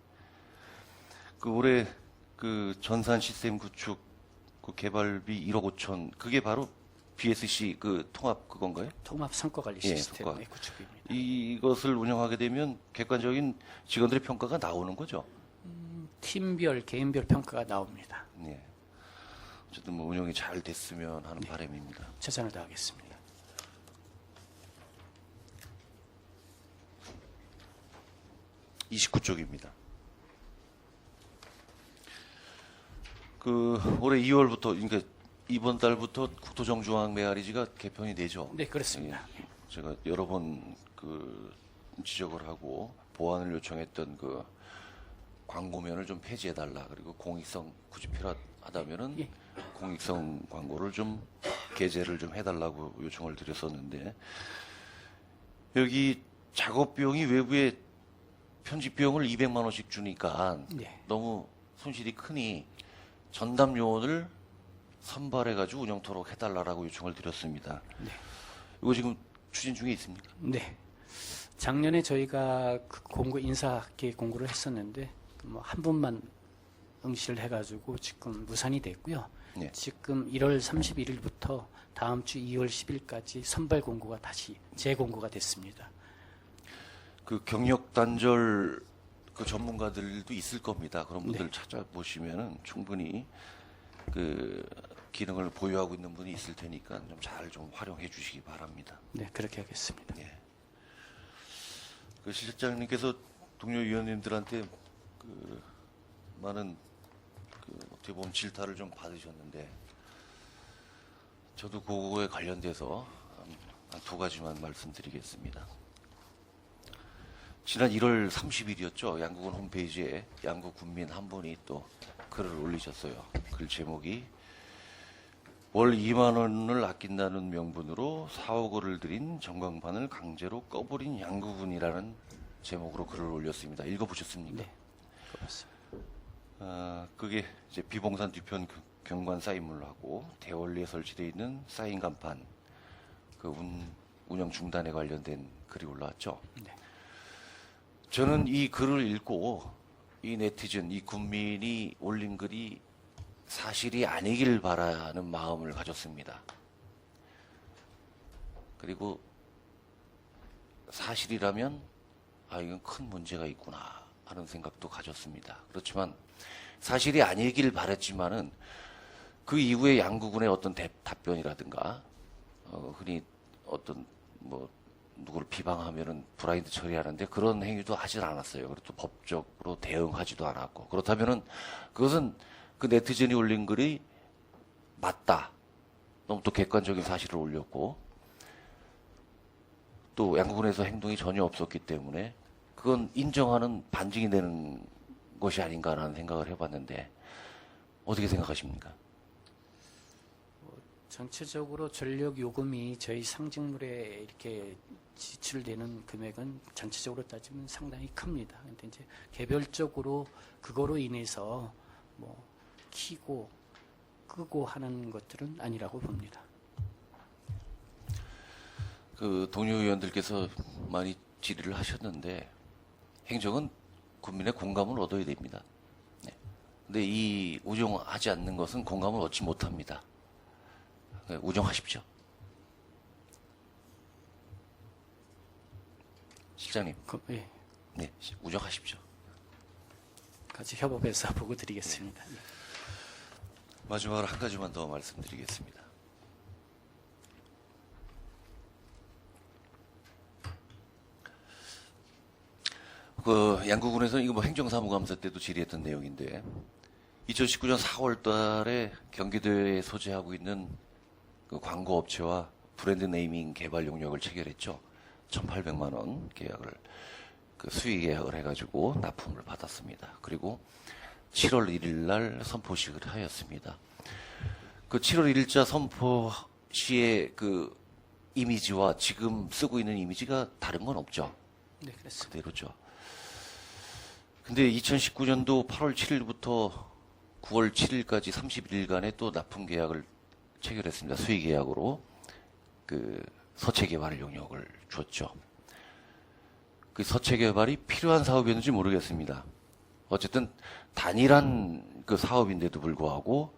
그 올해 그 전산 시스템 구축 그 개발비 1억 5천 그게 바로 BSC 그 통합 그건가요? 통합 성과관리 예, 시스템의 성과. 구축입니다. 이것을 운영하게 되면 객관적인 직원들의 평가가 나오는 거죠. 팀별, 개인별 평가가 나옵니다. 네. 어쨌든 뭐 운영이 잘 됐으면 하는 바람입니다. 최선을 다하겠습니다. (29쪽입니다) 그 올해 2월부터 그러니까 이번 달부터 국토정중앙 메아리지가 개편이 되죠. 네, 그렇습니다. 예. 제가 여러 번 그 지적을 하고 보완을 요청했던 그 광고면을 좀 폐지해달라. 그리고 공익성 굳이 필요하다면은 예. 공익성 광고를 좀 게재를 좀 해달라고 요청을 드렸었는데 여기 작업 비용이 외부에 편집 비용을 200만 원씩 주니까 네. 너무 손실이 크니 전담 요원을 선발해가지고 운영토록 해달라고 요청을 드렸습니다. 네. 이거 지금 추진 중에 있습니까? 네. 작년에 저희가 그 공고 인사계획 공고를 했었는데 뭐 한 분만 응시를 해가지고 지금 무산이 됐고요. 네. 지금 1월 31일부터 다음 주 2월 10일까지 선발 공고가 다시 재공고가 됐습니다. 그 경력 단절 그 전문가들도 있을 겁니다. 그런 분들 네. 찾아보시면은 충분히 그 기능을 보유하고 있는 분이 있을 테니까 좀 잘 좀 활용해 주시기 바랍니다. 네, 그렇게 하겠습니다. 예. 그 실장님께서 동료 위원님들한테 그 많은 그 어떻게 보면 질타를 좀 받으셨는데 저도 그거에 관련돼서 한 두 가지만 말씀드리겠습니다. 지난 1월 30일이었죠. 양국은 홈페이지에 양국 군민 한 분이 또 글을 올리셨어요. 글 제목이 월 2만 원을 아낀다는 명분으로 4억 원을 들인 전광판을 강제로 꺼버린 양국은이라는 제목으로 글을 올렸습니다. 읽어보셨습니까? 네, 고맙습니다. 그게 이제 비봉산 뒤편 경관 사인물하고 대원리에 설치되어 있는 사인 간판 그 운영 중단에 관련된 글이 올라왔죠. 네. 저는 이 글을 읽고 이 네티즌, 이 국민이 올린 글이 사실이 아니길 바라는 마음을 가졌습니다. 그리고 사실이라면 이건 큰 문제가 있구나 하는 생각도 가졌습니다. 그렇지만 사실이 아니길 바랬지만은 그 이후에 양국은의 어떤 답변이라든가 흔히 어떤 뭐 누구를 비방하면은 브라인드 처리하는데 그런 행위도 하질 않았어요. 그리고 또 법적으로 대응하지도 않았고 그렇다면은 그것은 그 네티즌이 올린 글이 맞다. 너무 또 객관적인 사실을 올렸고 또 양국은에서 행동이 전혀 없었기 때문에 그건 인정하는 반증이 되는 것이 아닌가라는 생각을 해봤는데 어떻게 생각하십니까? 전체적으로 전력 요금이 저희 상징물에 이렇게 지출되는 금액은 전체적으로 따지면 상당히 큽니다. 근데 이제 개별적으로 그거로 인해서 뭐 키고 끄고 하는 것들은 아니라고 봅니다. 그 동료 의원들께서 많이 질의를 하셨는데 행정은 국민의 공감을 얻어야 됩니다. 네. 근데 이 운영하지 않는 것은 공감을 얻지 못합니다. 운영하십시오. 실장님, 예, 네, 운영하십시오. 같이 협업해서 보고 드리겠습니다. 예. 마지막으로 한 가지만 더 말씀드리겠습니다. 그 양국은에서는 이거 뭐 행정사무감사 때도 질의했던 내용인데 2019년 4월 달에 경기도에 소재하고 있는 그 광고 업체와 브랜드 네이밍 개발 용역을 체결했죠. 1,800만 원 계약을 그 수의 계약을 해가지고 납품을 받았습니다. 그리고 7월 1일 날 선포식을 하였습니다. 그 7월 1일자 선포 시의 그 이미지와 지금 쓰고 있는 이미지가 다른 건 없죠. 네, 그렇습니다. 그대로죠. 근데 2019년도 8월 7일부터 9월 7일까지 31일간의 또 납품 계약을 체결했습니다. 수의 계약으로 그 서체 개발 용역을 줬죠. 그 서체 개발이 필요한 사업이었는지 모르겠습니다. 어쨌든 단일한 그 사업인데도 불구하고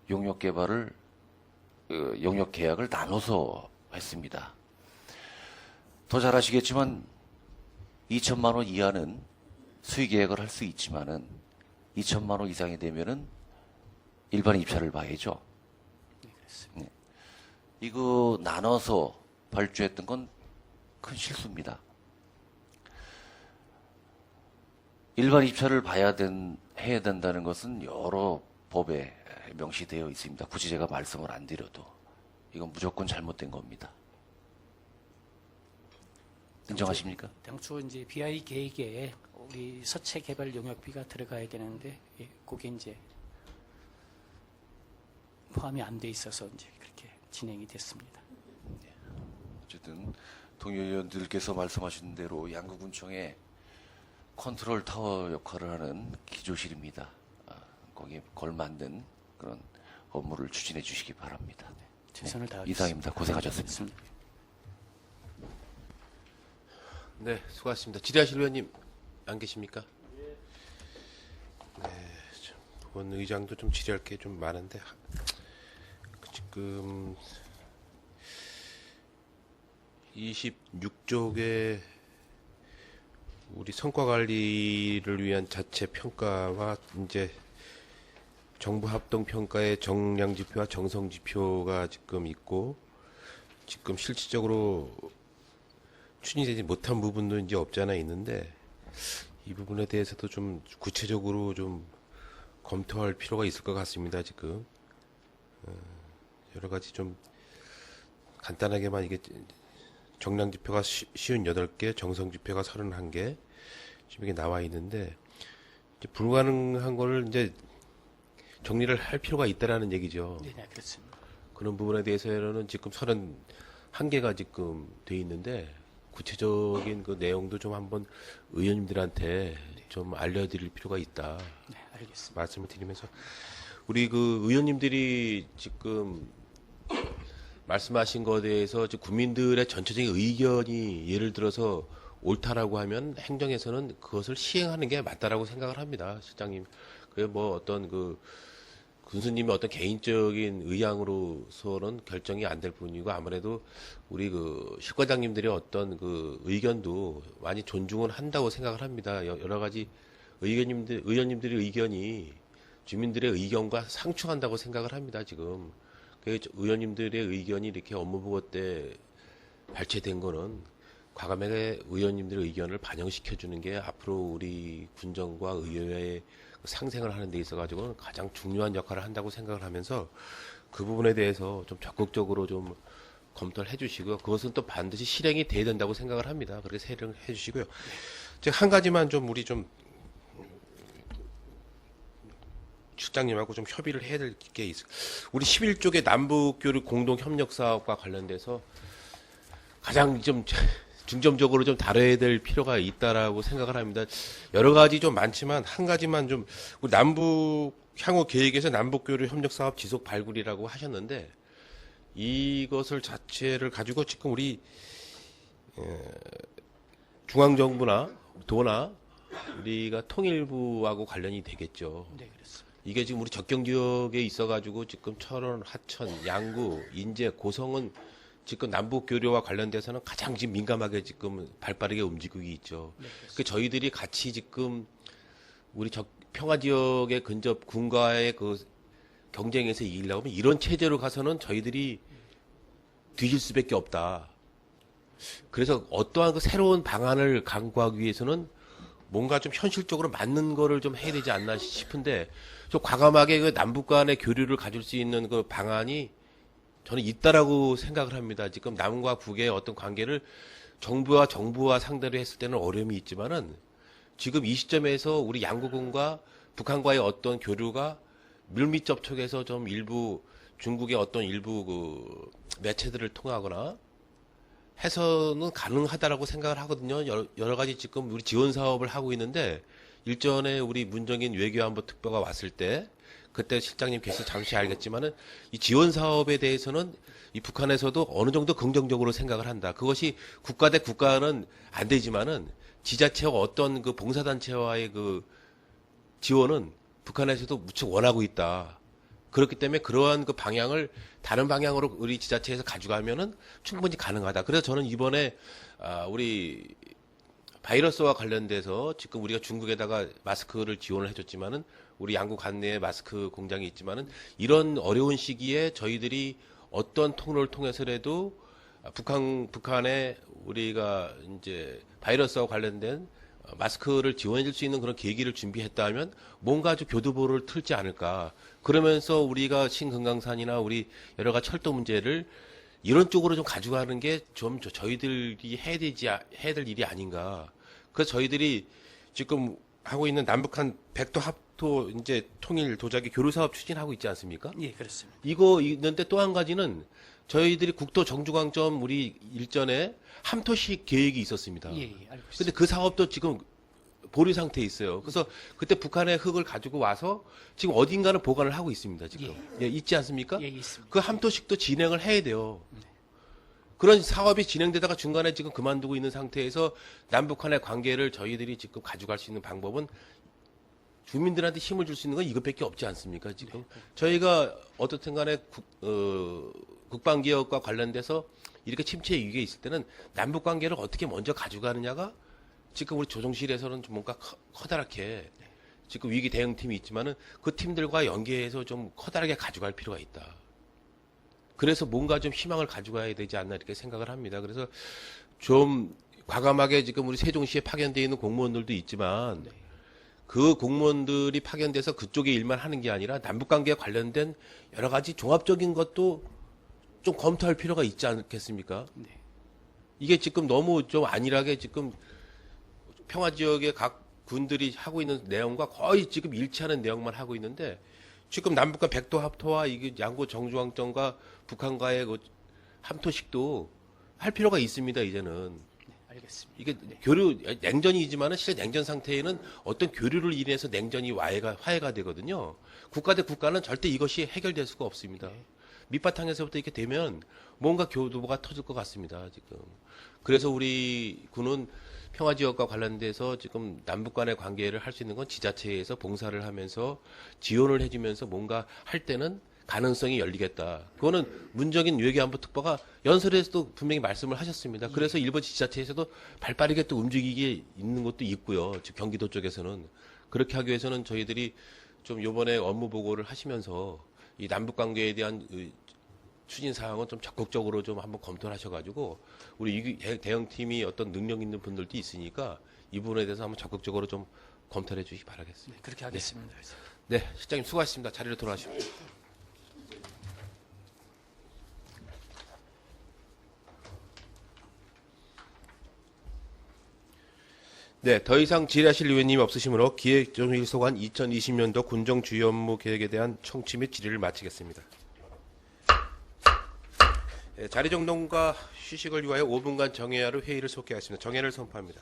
용역 개발을 용역 계약을 나눠서 했습니다. 더 잘 아시겠지만 2천만 원 이하는 수의 계약을 할 수 있지만은 2천만 원 이상이 되면은 일반 입찰을 봐야죠. 네, 그렇습니다. 네. 이거 나눠서 발주했던 건 큰 실수입니다. 일반 입찰을 해야 된다는 것은 여러 법에 명시되어 있습니다. 굳이 제가 말씀을 안 드려도 이건 무조건 잘못된 겁니다. 인정하십니까? 당초 이제 BI 계획에 우리 서체 개발 용역비가 들어가야 되는데 예, 그게 이제 포함이 안 돼 있어서 이제 그렇게 진행이 됐습니다. 어쨌든 동료 의원들께서 말씀하신 대로 양구군청의 컨트롤 타워 역할을 하는 기조실입니다. 거기에 걸맞는 그런 업무를 추진해 주시기 바랍니다. 최선을 다하겠습니다. 이상입니다. 고생하셨습니다. 네, 수고하셨습니다. 질의하실 의원님 안 계십니까? 네, 본 의장도 좀 질의할 게 좀 많은데 지금 26쪽에 우리 성과 관리를 위한 자체 평가와 이제 정부 합동 평가의 정량 지표와 정성 지표가 지금 있고 지금 실질적으로 추진되지 못한 부분도 이제 없지 않아 있는데 이 부분에 대해서도 좀 구체적으로 좀 검토할 필요가 있을 것 같습니다. 지금 여러 가지 좀 간단하게만 이게 정량 지표가 58개, 정성 지표가 31개 지금 이게 나와 있는데 이제 불가능한 거를 이제 정리를 할 필요가 있다라는 얘기죠. 네, 네, 그렇습니다. 그런 부분에 대해서는 지금 31개가 지금 돼 있는데 구체적인 그 내용도 좀 한번 의원님들한테 좀 알려드릴 필요가 있다. 네, 알겠습니다. 말씀을 드리면서 우리 그 의원님들이 지금 말씀하신 것에 대해서 지금 국민들의 전체적인 의견이 예를 들어서 옳다라고 하면 행정에서는 그것을 시행하는 게 맞다라고 생각을 합니다, 실장님. 그게 뭐 어떤 그 군수님의 어떤 개인적인 의향으로서는 결정이 안 될 뿐이고 아무래도 우리 그 실과장님들의 어떤 그 의견도 많이 존중을 한다고 생각을 합니다. 여러 가지 의원님들의 의견이 주민들의 의견과 상충한다고 생각을 합니다, 지금. 그 의원님들의 의견이 이렇게 업무보고 때 발췌된 거는 과감하게 의원님들의 의견을 반영시켜주는 게 앞으로 우리 군정과 의회의 상생을 하는 데 있어가지고는 가장 중요한 역할을 한다고 생각을 하면서 그 부분에 대해서 좀 적극적으로 좀 검토를 해주시고요. 그것은 또 반드시 실행이 돼야 된다고 생각을 합니다. 그렇게 실행을 해주시고요. 제가 한 가지만 좀 우리 좀 실장님하고 좀 협의를 해야 될 게 있어요. 우리 11쪽의 남북교류 공동협력사업과 관련돼서 가장 좀 중점적으로 좀 다뤄야 될 필요가 있다라고 생각을 합니다. 여러 가지 좀 많지만 한 가지만 좀 우리 남북 향후 계획에서 남북교류 협력사업 지속 발굴이라고 하셨는데 이것을 자체를 가지고 지금 우리 중앙정부나 도나 우리가 통일부하고 관련이 되겠죠. 네, 그렇습니다. 이게 지금 우리 접경 지역에 있어가지고 지금 철원, 하천, 양구, 인제, 고성은 지금 남북 교류와 관련돼서는 가장 지금 민감하게 지금 발빠르게 움직이고 있죠. 네, 그 저희들이 같이 지금 우리 평화 지역의 근접 군과의 그 경쟁에서 이기려고 하면 이런 체제로 가서는 저희들이 뒤질 수밖에 없다. 그래서 어떠한 그 새로운 방안을 강구하기 위해서는 뭔가 좀 현실적으로 맞는 거를 좀 해야 되지 않나 싶은데 좀 과감하게 그 남북 간의 교류를 가질 수 있는 그 방안이 저는 있다라고 생각을 합니다. 지금 남과 북의 어떤 관계를 정부와 상대로 했을 때는 어려움이 있지만은 지금 이 시점에서 우리 양국군과 북한과의 어떤 교류가 밀밀 접촉해서 좀 일부 중국의 어떤 일부 그 매체들을 통하거나 해서는 가능하다라고 생각을 하거든요. 여러 가지 지금 우리 지원 사업을 하고 있는데 일전에 우리 문정인 외교안보 특보가 왔을 때 그때 실장님께서 잠시 알겠지만은 이 지원 사업에 대해서는 이 북한에서도 어느 정도 긍정적으로 생각을 한다. 그것이 국가 대 국가는 안 되지만은 지자체와 어떤 그 봉사단체와의 그 지원은 북한에서도 무척 원하고 있다. 그렇기 때문에 그러한 그 방향을 다른 방향으로 우리 지자체에서 가져가면은 충분히 가능하다. 그래서 저는 이번에 우리 바이러스와 관련돼서 지금 우리가 중국에다가 마스크를 지원을 해줬지만은 우리 양국 관내에 마스크 공장이 있지만은 이런 어려운 시기에 저희들이 어떤 통로를 통해서라도 북한에 우리가 이제 바이러스와 관련된 마스크를 지원해 줄 수 있는 그런 계기를 준비했다면 뭔가 좀 교두보를 틀지 않을까. 그러면서 우리가 신금강산이나 우리 여러 가지 철도 문제를 이런 쪽으로 좀 가져가는 게 좀 저희들이 해야 될 일이 아닌가. 그래서 저희들이 지금 하고 있는 남북한 백도 합도 이제 통일 도자기 교류 사업 추진하고 있지 않습니까? 예, 그렇습니다. 이거 있는데 또 한 가지는 저희들이 국도 정주광점 우리 일전에 함토식 계획이 있었습니다. 예, 예, 알고 있습니다. 근데 그 사업도 지금 보류 상태에 있어요. 그래서 그때 북한의 흙을 가지고 와서 지금 어딘가는 보관을 하고 있습니다. 지금 예, 있지 않습니까? 예, 있습니다. 그 함토식도 진행을 해야 돼요. 그런 사업이 진행되다가 중간에 지금 그만두고 있는 상태에서 남북한의 관계를 저희들이 지금 가져갈 수 있는 방법은 주민들한테 힘을 줄 수 있는 건 이것밖에 없지 않습니까? 지금 저희가 어떻든 간에 국방기업과 관련돼서 이렇게 침체 위기에 있을 때는 남북 관계를 어떻게 먼저 가져가느냐가 지금 우리 조정실에서는 좀 뭔가 커다랗게 지금 위기 대응팀이 있지만은 그 팀들과 연계해서 좀 커다랗게 가져갈 필요가 있다. 그래서 뭔가 좀 희망을 가져가야 되지 않나 이렇게 생각을 합니다. 그래서 좀 과감하게 지금 우리 세종시에 파견되어 있는 공무원들도 있지만 그 공무원들이 파견돼서 그쪽의 일만 하는 게 아니라 남북관계에 관련된 여러 가지 종합적인 것도 좀 검토할 필요가 있지 않겠습니까? 이게 지금 너무 좀 안일하게 지금 평화 지역의 각 군들이 하고 있는 내용과 거의 지금 일치하는 내용만 하고 있는데 지금 남북한 백도 합토와 이게 양구 정주항전과 북한과의 그 함토식도 할 필요가 있습니다. 이제는 알겠습니다. 이게 교류 냉전이지만은 실제 냉전 상태에는 어떤 교류를 인해서 냉전이 화해가 되거든요. 국가 대 국가는 절대 이것이 해결될 수가 없습니다. 밑바탕에서부터 이렇게 되면 뭔가 교두보가 터질 것 같습니다. 지금 그래서 우리 군은 평화 지역과 관련돼서 지금 남북 간의 관계를 할 수 있는 건 지자체에서 봉사를 하면서 지원을 해주면서 뭔가 할 때는 가능성이 열리겠다. 그거는 문정인 외교안보특보가 연설에서도 분명히 말씀을 하셨습니다. 그래서 일본 지자체에서도 발빠르게 또 움직이게 있는 것도 있고요. 즉 경기도 쪽에서는 그렇게 하기 위해서는 저희들이 좀 이번에 업무 보고를 하시면서 이 남북 관계에 대한 추진 사항은 좀 적극적으로 좀 한번 검토를 하셔가지고 우리 대응팀이 어떤 능력 있는 분들도 있으니까 이 부분에 대해서 한번 적극적으로 좀 검토를 해주시기 바라겠습니다. 네, 그렇게 하겠습니다. 네, 실장님 수고하셨습니다. 자리로 돌아가십시오. 네, 더 이상 질의하실 의원님이 없으시므로 기획조정실소관 2020년도 군정 주요 업무 계획에 대한 청취 및 질의를 마치겠습니다. 네, 자리 정돈과 휴식을 위하여 5분간 정회하로 회의를 속개하겠습니다. 정회를 선포합니다.